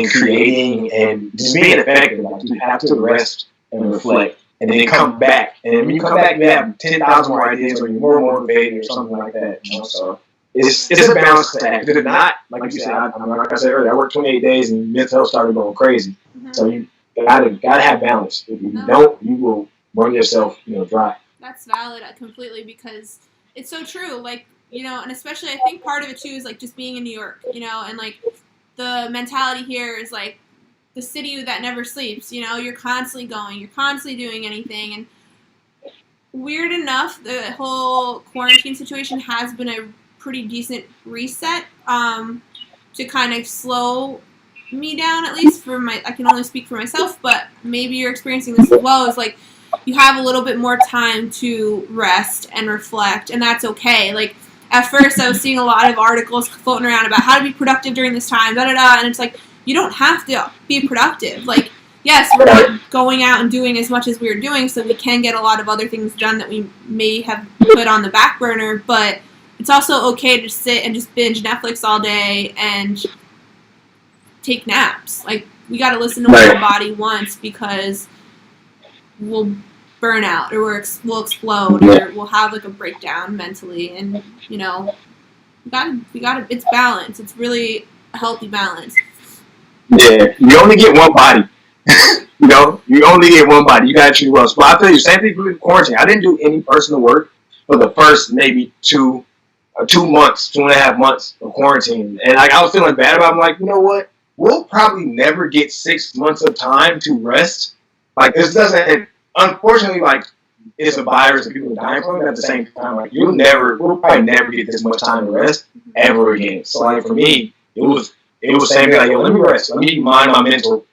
creating and just being effective. Like you have to rest and reflect. And then come back. And when you come back, you have 10,000 more ideas or you're more motivated or something like that. So it's a balance to act. If not, like you said, like I said earlier, I worked 28 days and mental health started going crazy. Mm-hmm. So you gotta have balance. If you don't, you will run yourself dry. That's valid completely because it's so true. Like, and especially I think part of it too is like just being in New York, and like the mentality here is like, the city that never sleeps, you're constantly going, you're constantly doing anything. And weird enough, the whole quarantine situation has been a pretty decent reset to kind of slow me down, at least I can only speak for myself, but maybe you're experiencing this as well, is like you have a little bit more time to rest and reflect, and that's okay. Like at first I was seeing a lot of articles floating around about how to be productive during this time, and it's like you don't have to be productive. Like, yes, we're not going out and doing as much as we were doing, so we can get a lot of other things done that we may have put on the back burner, but it's also okay to sit and just binge Netflix all day and take naps. Like, we got to listen to what our body wants, because we'll burn out, or we'll explode, or we'll have like a breakdown mentally. And we got it's balance. It's really a healthy balance. Yeah, you only get one body. You only get one body. You gotta treat well. But I tell you, same thing with quarantine. I didn't do any personal work for the first maybe 2.5 months of quarantine, and like I was feeling bad about it. I'm like, you know what? We'll probably never get 6 months of time to rest. Like this doesn't. Unfortunately, like it's a virus that people are dying from. At the same time, like we'll probably never get this much time to rest ever again. So like for me, it was same thing. Like, yo, let me rest. Let me mind my mental,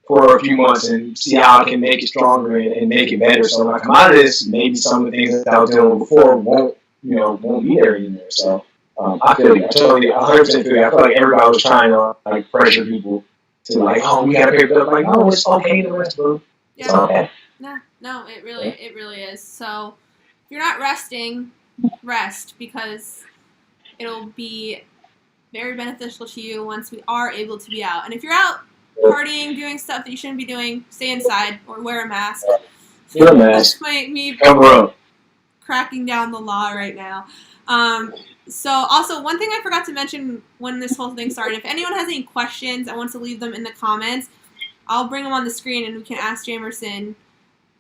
for a few months and see how I can make it stronger and make it better. So when I come out of this, maybe some of the things that I was doing before won't be there anymore. So I feel you. I totally 100% feel you. I feel like everybody was trying to like pressure people to like, oh, we gotta pick it up. Like, no, it's okay to rest, bro. It's okay. No, it really is. So if you're not resting, rest, because it'll be very beneficial to you once we are able to be out. And if you're out partying, doing stuff that you shouldn't be doing, stay inside or wear a mask. Wear a mask. That's me Cover up. cracking down the law right now. So also, one thing I forgot to mention when this whole thing started, if anyone has any questions, I want to leave them in the comments. I'll bring them on the screen and we can ask Jamiersen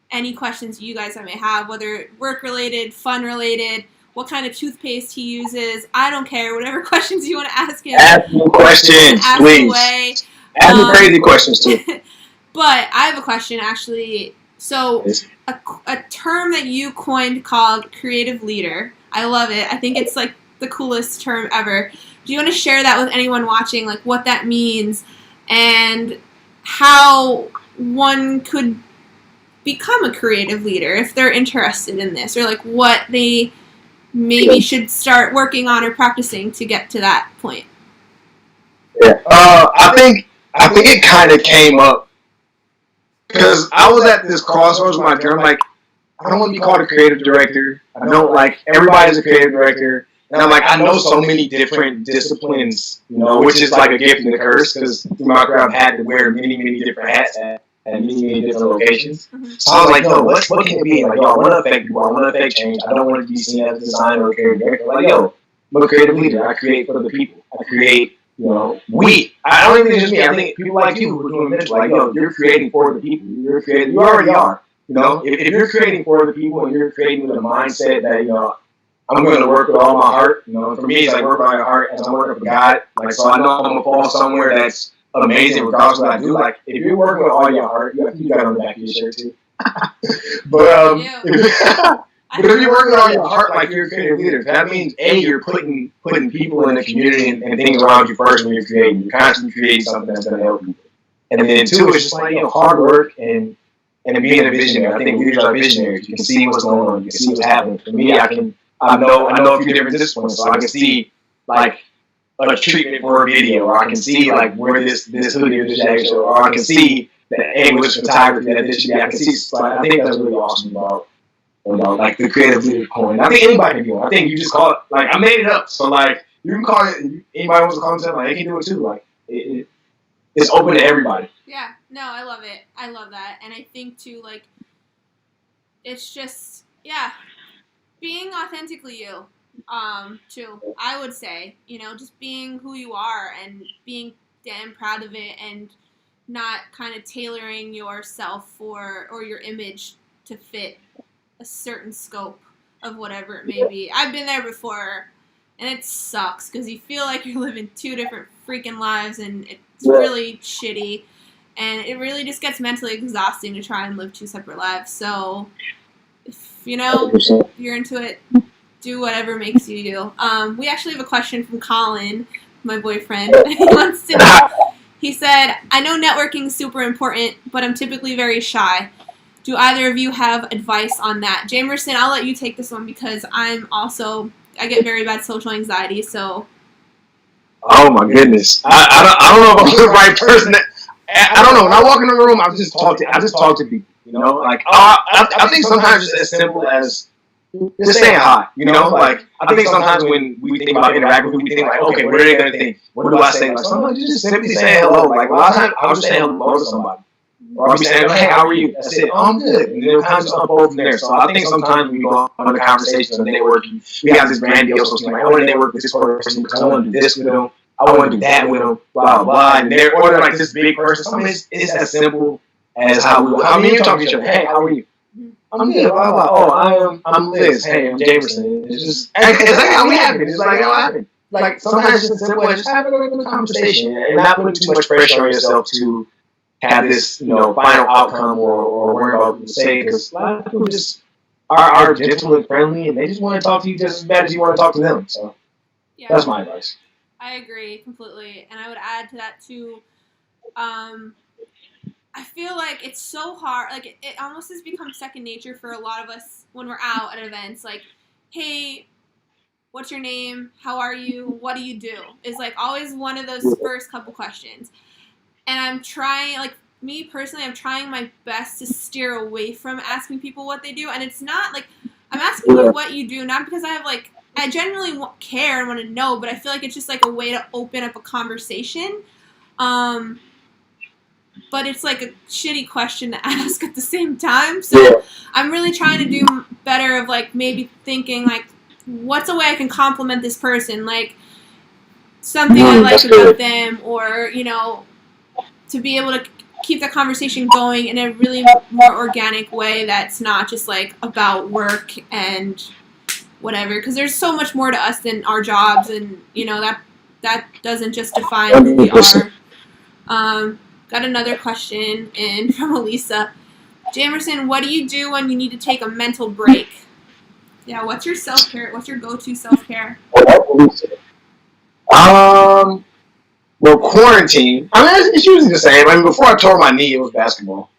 any questions you guys may have, whether work-related, fun-related, what kind of toothpaste he uses. I don't care. Whatever questions you want to ask him. Ask me questions, please. Away. Ask me crazy questions, too. But I have a question, actually. So, a term that you coined called creative leader. I love it. I think it's like the coolest term ever. Do you want to share that with anyone watching, like what that means and how one could become a creative leader if they're interested in this, or like what they maybe should start working on or practicing to get to that point? Yeah, I think it kind of came up because I was at this crossroads with my journey. Like, I don't want to be called a creative director. I don't like everybody's a creative director. And I'm like, I know so many different disciplines, which is like a gift and a curse because through my career I've had to wear many, many different hats at many different locations. Mm-hmm. So I was like, yo, what can it be? Like, yo, I want to affect people. I want to affect change. I don't want to be seen as a designer or a creative director. Like, yo, I'm a creative leader. I create for the people. I create, I don't even think it's just me. I think people like you who are doing Mentl, like, yo, you're creating for the people. You already are. If you're creating for the people and you're creating with a mindset that, I'm going to work with all my heart. For me, it's like work with all your heart as I'm working for God. Like, so I know I'm going to fall somewhere that's amazing regardless of what I do. Like, if you're working with all your heart, you got it on the back of your shirt too. But if you're working with all your heart like you're a creative leader, that means A, you're putting people in the community and things around you first when you're creating. You're constantly creating something that's going to help people. And then two, it's just like, hard work and being a visionary. I think leaders are visionaries. You can see what's going on. You can see what's happening. For me, I know a few different disciplines, so I can see like a treatment for a video, or I can see like where this hoodie or this jacket, or I can see the angle of photography that this should be. I can see. So I think that's really awesome about like the creative leader coin. I think anybody can do it. I think you just call it like I made it up. So like you can call it. Anybody wants to call themselves, like they can do it too. Like it's open to everybody. Yeah. No, I love it. I love that, and I think too like it's just being authentically you, too, I would say, just being who you are and being damn proud of it and not kind of tailoring yourself or your image to fit a certain scope of whatever it may be. I've been there before, and it sucks because you feel like you're living two different freaking lives, and it's really shitty, and it really just gets mentally exhausting to try and live two separate lives. So if you're into it, do whatever makes you do. We actually have a question from Colin. my boyfriend. He wants to know. He said, I know networking is super important, but I'm typically very shy. Do either of you have advice on that? Jamiersen, I'll let you take this one because I get very bad social anxiety, so. Oh my goodness. I don't know if I'm the right person. I don't know. When I walk in the room, I just talk to people. You know, like I think sometimes it's as simple as just saying hi. You know, like I think sometimes when we think about interacting with people, we think like, okay, what are they gonna think? What do I say? Like sometimes you just simply say hello. Like a lot of times I'll just say hello to somebody. Or I'll be saying, hey, how are you? That's it. Oh, I'm good. And then it'll kind of just unfold from there. So I think sometimes when we go on the conversations and networking, we have this grandiose thing like, I want to network with this person because I want to do this with them. I want to do that with them, blah, blah, blah. And they're like this big person. Sometimes it's as simple as how you talk to each other. Hey, how are you? I'm good, blah, blah. Oh, I'm Liz. Hey, I'm Jamiersen. It's like how we happen. It's like how it happened. Like sometimes it's as simple as just having a conversation and not putting too much pressure on yourself to have this, final outcome or worry about what people say, because a lot of people just are gentle and friendly, and they just want to talk to you just as bad as you want to talk to them. So that's my advice. I agree completely, and I would add to that too. I feel like it's so hard. Like it almost has become second nature for a lot of us when we're out at events. Like, hey, what's your name? How are you? What do you do? Is like always one of those first couple questions. And I'm trying, like, me personally, I'm trying my best to steer away from asking people what they do. And it's not, like, I'm asking you what you do, not because I genuinely care and want to know, but I feel like it's just, like, a way to open up a conversation. But it's, like, a shitty question to ask at the same time. So I'm really trying to do better of, like, maybe thinking, like, what's a way I can compliment this person? Like, something I like about them, or, to be able to keep the conversation going in a really more organic way that's not just like about work and whatever, because there's so much more to us than our jobs, and that doesn't just define who we are. Got another question in from Elisa. Jamiersen, what do you do when you need to take a mental break? Yeah, what's your self-care? What's your go-to self-care? Well, quarantine, it's usually the same. Before I tore my knee, it was basketball.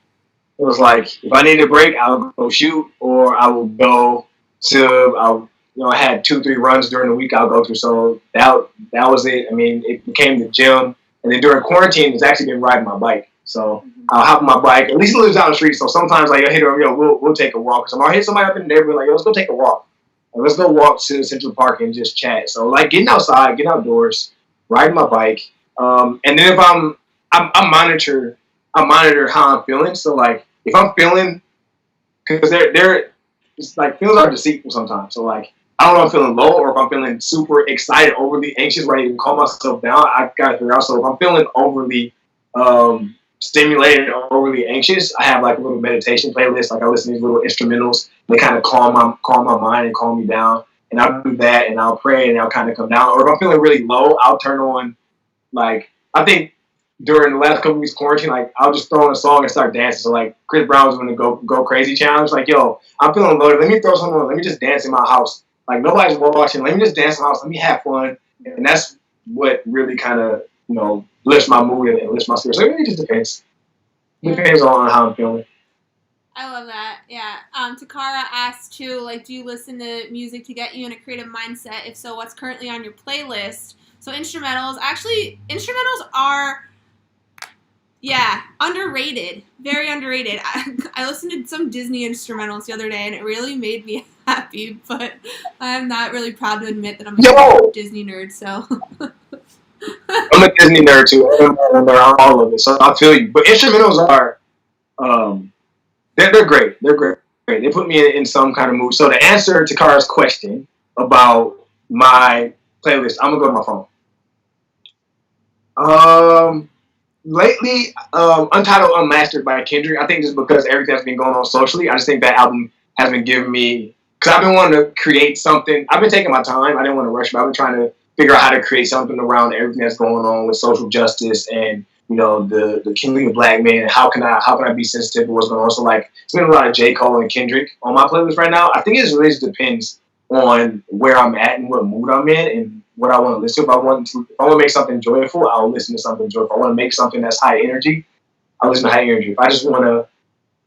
It was like, if I need a break, I'll go shoot, or I will go to, I had 2-3 runs during the week I'll go through. So that was it. It became the gym. And then during quarantine, it's actually been riding my bike. So I'll hop on my bike. At least it lives down the street. So sometimes, like, I hit her, we'll take a walk. So I'll hit somebody up in the neighborhood, like, let's go take a walk. And let's go walk to Central Park and just chat. So, like, getting outside, getting outdoors, riding my bike. And then if I monitor how I'm feeling. So like if I'm feeling, because it's like feelings are deceitful sometimes. So like I don't know if I'm feeling low or if I'm feeling super excited, overly anxious, ready to calm myself down. I gotta figure out. So if I'm feeling overly stimulated or overly anxious, I have like a little meditation playlist. Like I listen to these little instrumentals. They kind of calm my mind and calm me down. And I'll do that and I'll pray and I'll kind of come down. Or if I'm feeling really low, I'll turn on. Like, I think during the last couple weeks quarantine, like, I'll just throw in a song and start dancing. So, like, Chris Brown was doing the Go Crazy challenge. Like, yo, I'm feeling loaded. Let me throw something on. Let me just dance in my house. Like, nobody's watching. Let me just dance in my house. Let me have fun. And that's what really kind of, lifts my mood and lifts my spirit. So it really just depends. It depends on how I'm feeling. I love that. Yeah. Takara asked, too, like, do you listen to music to get you in a creative mindset? If so, what's currently on your playlist? So instrumentals are, underrated. Very underrated. I listened to some Disney instrumentals the other day, and it really made me happy, but I'm not really proud to admit that I'm a Disney nerd, so. I'm a Disney nerd, too. I'm all of it, so I feel you. But instrumentals are, they're great. They're great. They put me in some kind of mood. So to answer Takara's question about my playlist, I'm going to go to my phone. Lately, Untitled Unmastered by Kendrick. I think just because everything that's been going on socially, I just think that album has been giving me, because I've been wanting to create something. I've been taking my time. I didn't want to rush, but I've been trying to figure out how to create something around everything that's going on with social justice and, the killing of black men. How can I be sensitive to what's going on? So like, it's been a lot of J. Cole and Kendrick on my playlist right now. I think it really just depends on where I'm at and what mood I'm in and what I want to listen to. If I want to make something joyful, I'll listen to something joyful. If I want to make something that's high energy, I'll listen to high energy. If I just want to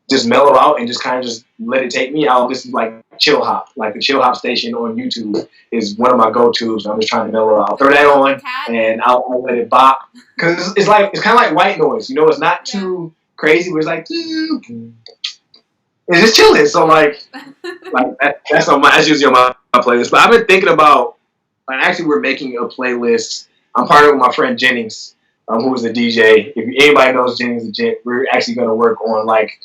just mellow out and just kind of just let it take me, I'll listen to like chill hop. Like the chill hop station on YouTube is one of my go-tos. I'm just trying to mellow out. I'll throw that on and I'll let it bop. Because it's kind of like white noise. You know, it's not too crazy, but it's like, it's just chilling. So like that's usually on my playlist. But I've been thinking about, like, actually we're making a playlist. I'm partnered with my friend Jennings, who is the DJ. If anybody knows Jennings, we're actually going to work on like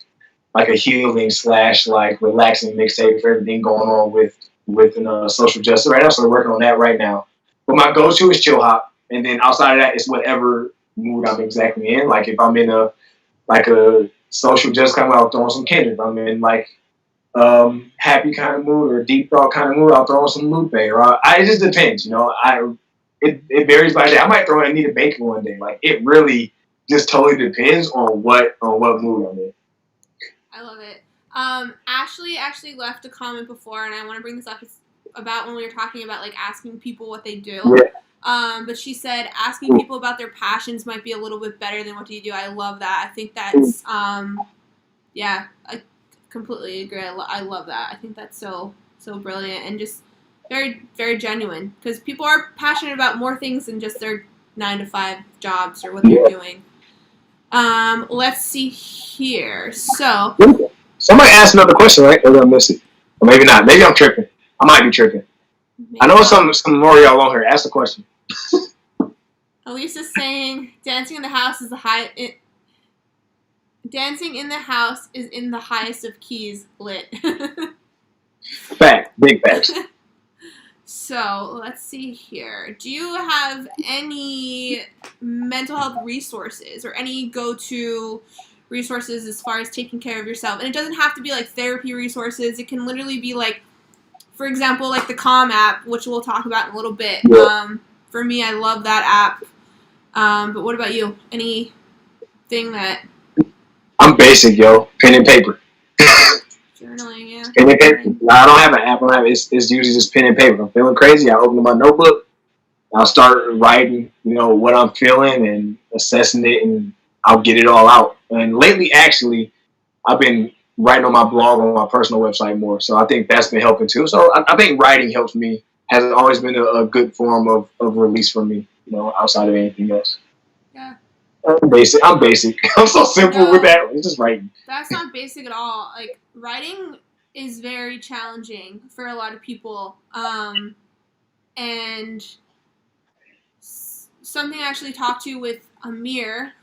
a healing / like relaxing mixtape for everything going on with social justice right now. So we're working on that right now. But my go-to is chill hop, and then outside of that, it's whatever mood I'm exactly in. Like if I'm in a social justice kind of mood, I'll throw on some Kendrick. If I'm in like happy kind of mood or deep thought kind of mood, I'll throw on some Lupe. Or it just depends, you know. It varies by day. I might throw in Anita Baker one day. Like it really just totally depends on what mood I'm in. I love it. Ashley actually left a comment before, and I want to bring this up. It's about when we were talking about like asking people what they do. Yeah. But she said asking people about their passions might be a little bit better than what do you do. I love that. I think that's yeah, I completely agree. I love that. I think that's so brilliant and just very, very genuine, because people are passionate about more things than just their 9-to-5 jobs or what they're doing. Let's see here. So somebody asked another question, right? Or did I miss it? Or maybe not. Maybe I'm tripping. I might be tripping. I know some more of y'all on here. Ask the question. Elisa's saying dancing in the house is dancing in the house is in the highest of keys lit. Fact. Big facts. So, let's see here. Do you have any mental health resources or any go-to resources as far as taking care of yourself? And it doesn't have to be like therapy resources. It can literally be like, for example, like the Calm app, which we'll talk about in a little bit. Yeah. For me, I love that app. But what about you? Anything that... I'm basic, yo. Pen and paper. Journaling, yeah. Pen and paper. No, I don't have an app. It's usually just pen and paper. If I'm feeling crazy, I open my notebook. I'll start writing, you know, what I'm feeling and assessing it, and I'll get it all out. And lately, actually, I've been writing on my blog on my personal website more. So I think that's been helping too. So I think writing helps me. Has always been a good form of release for me, you know, outside of anything else. Yeah. I'm basic. I'm so simple with that. It's just writing. That's not basic at all. Like, writing is very challenging for a lot of people. And something I actually talked to with Amir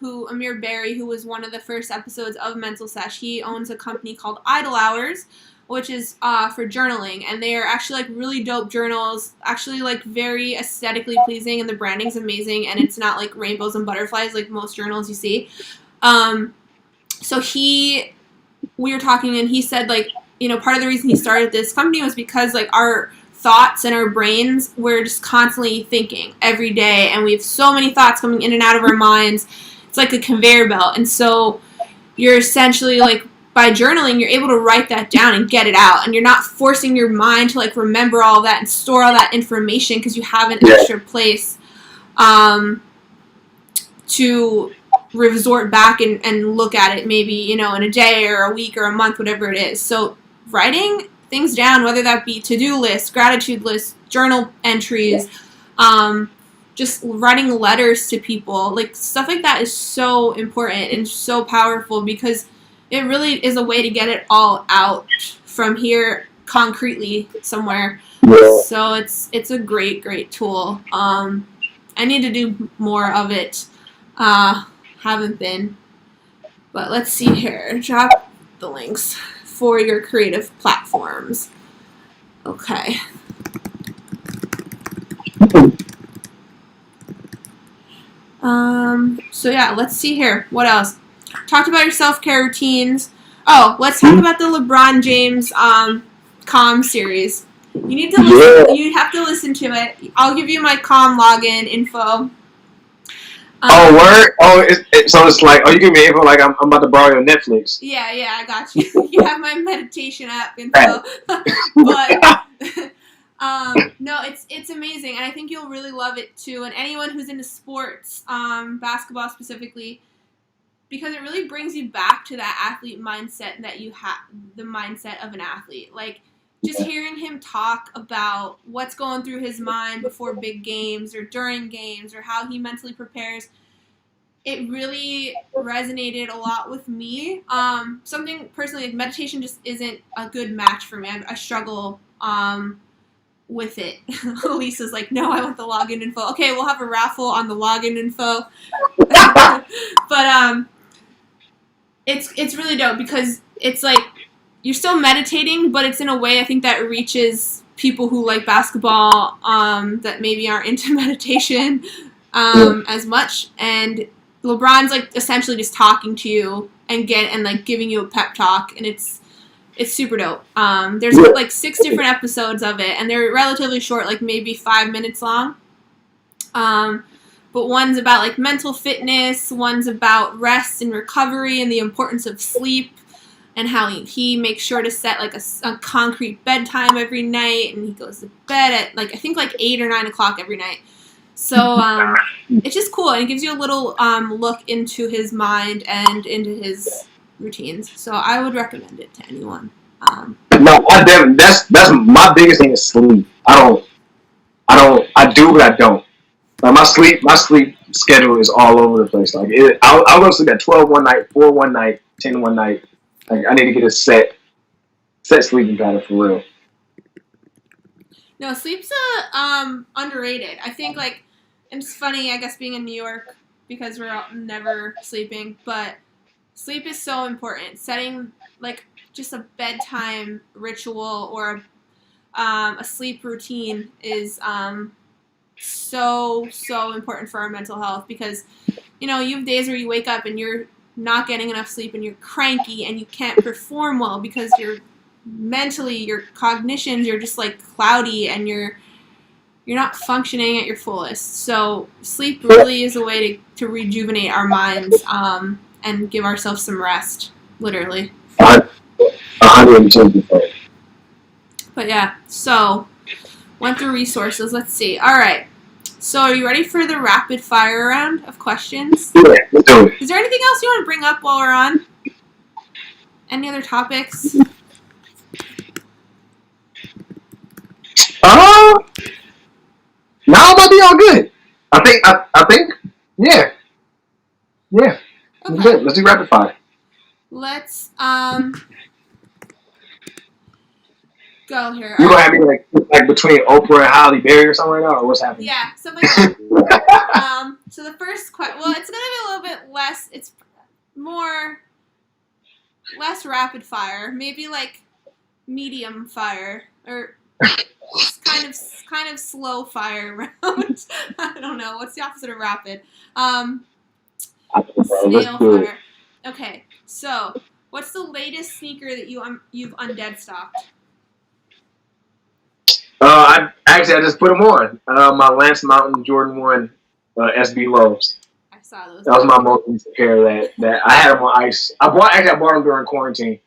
Berry, who was one of the first episodes of Mentl.Sesh. He owns a company called Idle Hours, which is for journaling, and they are actually like really dope journals, actually like very aesthetically pleasing, and the branding's amazing, and it's not like rainbows and butterflies like most journals you see. So we were talking, and he said, like, you know, part of the reason he started this company was because like our thoughts and our brains, we're just constantly thinking every day, and we have so many thoughts coming in and out of our minds. It's like a conveyor belt, and so you're essentially like, by journaling, you're able to write that down and get it out, and you're not forcing your mind to like remember all that and store all that information because you have an extra place to resort back and look at it, maybe, you know, in a day or a week or a month, whatever it is. So writing things down, whether that be to-do lists, gratitude lists, journal entries, just writing letters to people, like stuff like that is so important and so powerful, because it really is a way to get it all out from here concretely somewhere. Yeah. So it's a great tool. I need to do more of it. Haven't been. But let's see here. Drop the links for your creative platforms. Okay. So yeah, let's see here. What else? Talked about your self-care routines. Oh, let's talk about the LeBron James Calm series. You need to listen. Yeah. You have to listen to it. I'll give you my Calm login info. Oh, word? Oh, so it's like, oh, you give me info like I'm about to borrow your Netflix. Yeah, I got you. You have my meditation app info. But No, it's amazing, and I think you'll really love it too. And anyone who's into sports, basketball specifically, because it really brings you back to that athlete mindset that you have, the mindset of an athlete. Like, just hearing him talk about what's going through his mind before big games or during games or how he mentally prepares, it really resonated a lot with me. Something personally, like meditation just isn't a good match for me. I struggle with it. Lisa's like, no, I want the login info. Okay, we'll have a raffle on the login info. But it's really dope because it's like you're still meditating, but it's in a way I think that reaches people who like basketball that maybe aren't into meditation as much. And LeBron's like essentially just talking to you and like giving you a pep talk, and it's super dope. There's like 6 different episodes of it, and they're relatively short, like maybe 5 minutes long. But one's about like mental fitness, one's about rest and recovery and the importance of sleep, and how he makes sure to set like a concrete bedtime every night, and he goes to bed at like I think like 8 or 9 o'clock every night. So it's just cool, and it gives you a little look into his mind and into his routines. So I would recommend it to anyone. No, that's my biggest thing is sleep. I do, but I don't. Like my sleep schedule is all over the place. Like I'll go to sleep at 12 one night, 4 one night, 10 one night. Like I need to get a set sleeping pattern for real. No, sleep's underrated. I think like it's funny, I guess, being in New York because we're never sleeping, but sleep is so important. Setting like just a bedtime ritual or a sleep routine is so important for our mental health because you have days where you wake up and you're not getting enough sleep and you're cranky and you can't perform well because you're mentally, your cognitions, you're just like cloudy and you're not functioning at your fullest. So sleep really is a way to rejuvenate our minds and give ourselves some rest, literally. 110%. But yeah, so went through resources. Let's see. All right. So are you ready for the rapid fire round of questions? Yeah, let's do it. Is there anything else you want to bring up while we're on? Any other topics? Now it might be all good. I think, yeah. Okay. Good. Let's do rapid fire. Let's go here. You gonna have me like between Oprah and Halle Berry or something like that, or what's happening? Yeah, something like that. So the first question, well, it's gonna be a little bit less. It's less rapid fire, maybe like medium fire or kind of slow fire round. I don't know. What's the opposite of rapid? Snail fire. Okay, so what's the latest sneaker that you've undead stocked? I just put them on. My Lance Mountain Jordan 1 SB Lows. I saw those. That was my most recent pair that I had them on ice. I bought them during quarantine,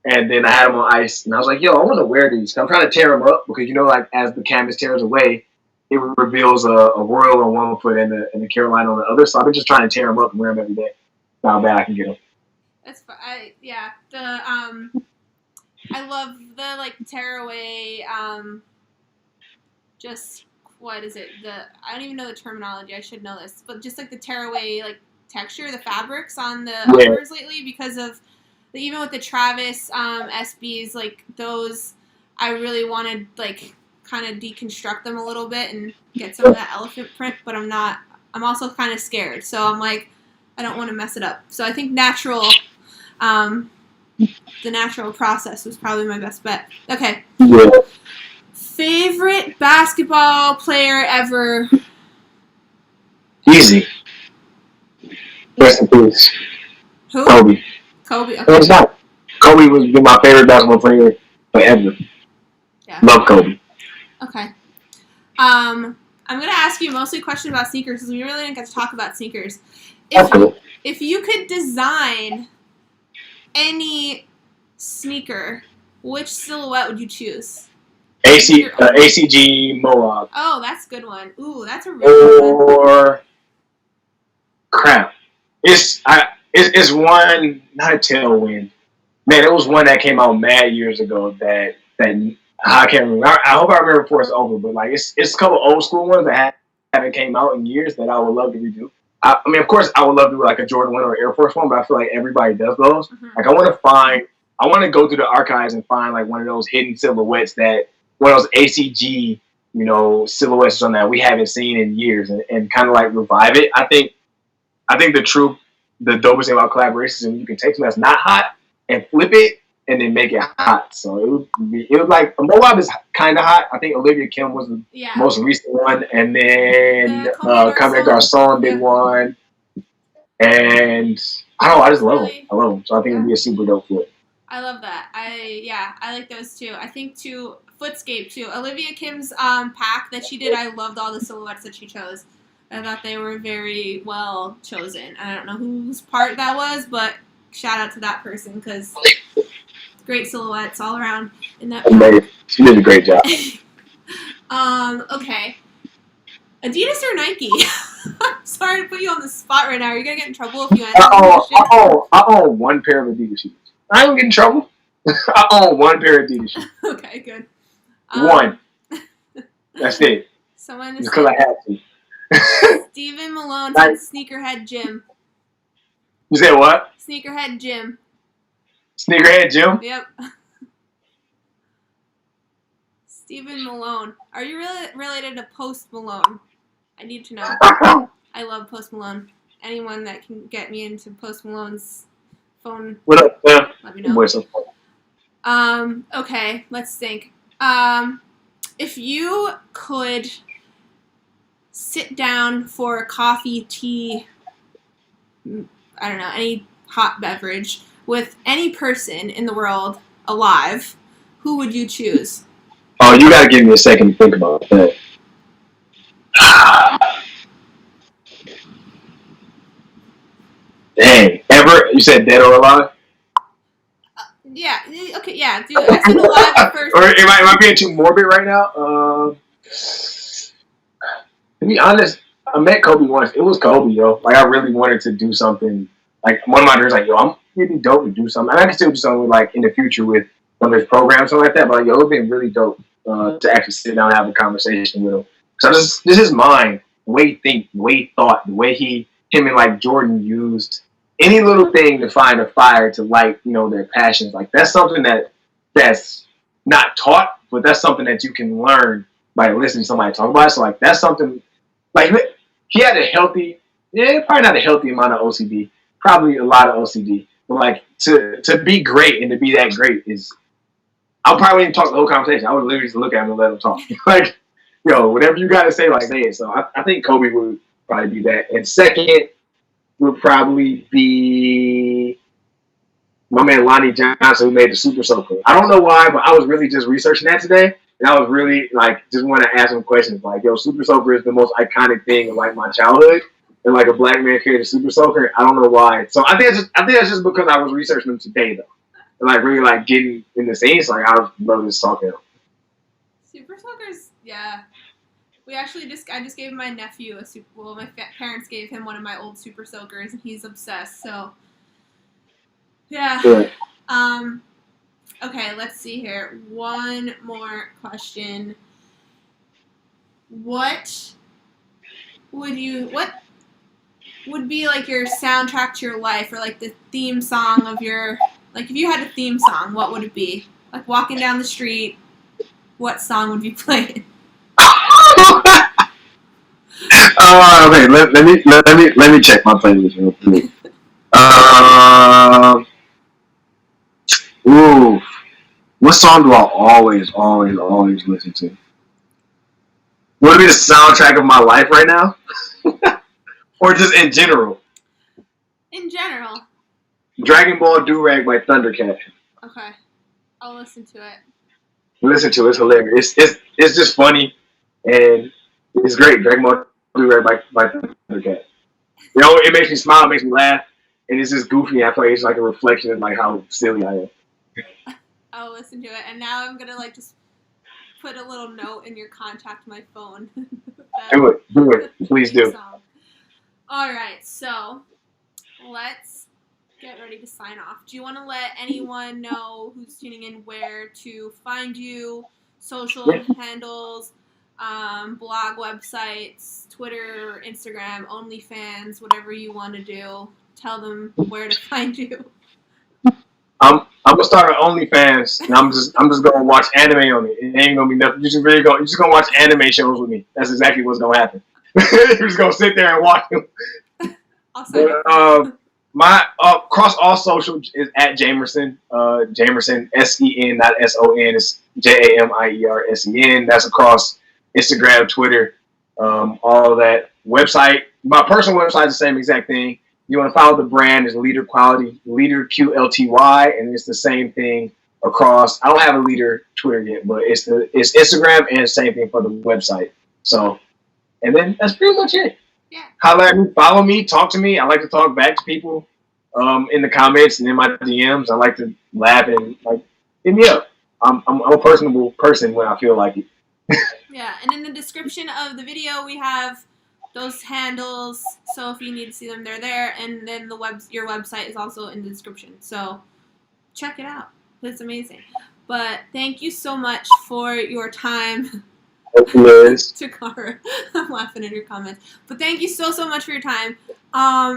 and then I had them on ice, and I was like, yo, I want to wear these. I'm trying to tear them up because like as the canvas tears away, it reveals a Royal on one foot and the Carolina on the other. So I've been just trying to tear them up and wear them every day. How bad I can get them. That's fun. I love the like tearaway. Just what is it? I don't even know the terminology. I should know this, but just like the tearaway like texture, the fabrics on the uppers lately because of even with the Travis SBs, like those, I really wanted like kind of deconstruct them a little bit and get some of that elephant print, but I'm not. I'm also kind of scared, so I'm like, I don't want to mess it up. So I think the natural process was probably my best bet. Okay. Yeah. Favorite basketball player ever? Easy. Rest in peace. Who? Kobe. Okay. No, it's not. Kobe was my favorite basketball player forever. Yeah. Love Kobe. Okay. I'm going to ask you mostly questions about sneakers because we really didn't get to talk about sneakers. If you could design any sneaker, which silhouette would you choose? ACG Moab. Oh, that's a good one. Ooh, that's a really good one. Or crap. It's one, not a Tailwind. Man, it was one that came out mad years ago that I can't remember. I hope I remember before it's over, but like it's a couple old school ones that haven't came out in years that I would love to redo. I mean, of course, I would love to do like a Jordan 1 or Air Force 1, but I feel like everybody does those. Mm-hmm. Like, I want to go through the archives and find like one of those hidden silhouettes one of those ACG, silhouettes or something that we haven't seen in years and kind of like revive it. I think the dopest thing about collaborations is when you can take something that's not hot and flip it and then make it hot. So it was like Moab is kind of hot. I think Olivia Kim was the most recent one, and then Convey Garçon did one, and I just love them. I love them. So I think it'd be a super dope flip. I love that. I like those too. I think too Footscape too. Olivia Kim's pack that she did. I loved all the silhouettes that she chose. I thought they were very well chosen. I don't know whose part that was, but shout out to that person because great silhouettes all around in that pack. She did a great job. Okay. Adidas or Nike? I'm sorry to put you on the spot right now. You're gonna get in trouble if you answer this question. I own one pair of Adidas shoes. I don't get in trouble. I own one pair of Adidas shoes. Okay, good. One. That's it. Someone just because I have to. Stephen Malone said Sneakerhead Jim. You said what? Sneakerhead Jim. Sneakerhead Jim? Yep. Stephen Malone. Are you really related to Post Malone? I need to know. I love Post Malone. Anyone that can get me into Post Malone's phone. What up? Let me know. Okay, let's think. If you could sit down for a coffee, tea, I don't know, any hot beverage with any person in the world alive, who would you choose? Oh, you gotta give me a second to think about that. Dang. Ever? You said dead or alive? Yeah. Okay, yeah. Dude, I said alive at first. Or am I being too morbid right now? To be honest, I met Kobe once. It was Kobe, yo. Like, I really wanted to do something. Like, one of my dreams, like, yo, I'm really dope to do something. I can still do something, like, in the future with one of his programs, something like that. But, like, yo, it would be really dope to actually sit down and have a conversation with him. So this is mine. The way he thinks, the way he thought, the way him and, like, Jordan used any little thing to find a fire to light, their passions. Like, that's something that's not taught, but that's something that you can learn by listening to somebody talk about it. So, like, that's something. Like, he had probably not a healthy amount of OCD, probably a lot of OCD. But, like, to be great and to be that great is, I probably wouldn't talk the whole conversation. I would literally just look at him and let him talk. Like, yo, whatever you got to say, like, say it. So I think Kobe would probably be that. And second would probably be my man Lonnie Johnson, who made the Super Soaker. I don't know why, but I was really just researching that today. And I was really, like, just want to ask him questions. Like, yo, Super Soaker is the most iconic thing of, like, my childhood. And, like, a black man created Super Soaker. I don't know why. So I think that's just because I was researching them today, though. And, like, really, like, getting in the scenes. Like, I love this talking. Super Soakers, yeah. I just gave my nephew my parents gave him one of my old Super Soakers, and he's obsessed, so. Yeah. Okay, let's see here. One more question. What would be like your soundtrack to your life, or like the theme song of your, like if you had a theme song, what would it be? Like walking down the street, what song would be playing? Okay, let me check my playlist real quick. Ooh. What song do I always listen to? Would it be the soundtrack of my life right now? Or just in general? In general. Dragon Ball Do-Rag by Thundercat. Okay. I'll listen to it. Listen to it. It's hilarious. It's just funny. And it's great. Dragon Ball Do-Rag by Thundercat. It makes me smile. It makes me laugh. And it's just goofy. I feel like it's like a reflection of like how silly I am. I'll listen to it. And now I'm going to like just put a little note in your contact my phone. Do it. Please do. All right, so let's get ready to sign off. Do you want to let anyone know who's tuning in where to find you, social handles, blog websites, Twitter, Instagram, OnlyFans, whatever you want to do? Tell them where to find you. I'm gonna start an OnlyFans, and I'm just gonna watch anime on it. It ain't gonna be nothing. You're just gonna watch anime shows with me. That's exactly what's gonna happen. You're just gonna sit there and watch them. My across all social is at Jamiersen. Jamiersen SEN, not SON. It's JAMIERSEN. That's across Instagram, Twitter, all of that. Website. My personal website is the same exact thing. You want to follow the brand is Leader Quality, Leader QLTY, and it's the same thing across. I don't have a Leader Twitter yet, but it's Instagram and the same thing for the website. So, and then that's pretty much it. Yeah. Holler at me, follow me, talk to me. I like to talk back to people in the comments and in my DMs. I like to laugh and like hit me up. I'm a personable person when I feel like it. Yeah, and in the description of the video we have those handles, so if you need to see them, they're there, and then your website is also in the description. So check it out. It's amazing. But thank you so much for your time. Takara, I'm laughing at your comments. But thank you so much for your time.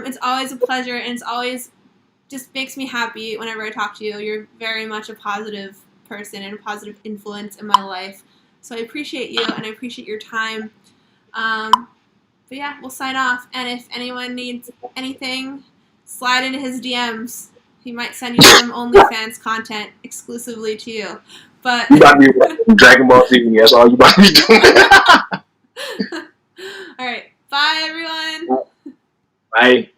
It's always a pleasure, and it's always just makes me happy whenever I talk to you. You're very much a positive person and a positive influence in my life. So I appreciate you, and I appreciate your time. But yeah, we'll sign off. And if anyone needs anything, slide into his DMs. He might send you some OnlyFans content exclusively to you. But you got me Dragon Ball Z. That's all you got me doing. All right. Bye, everyone. Bye.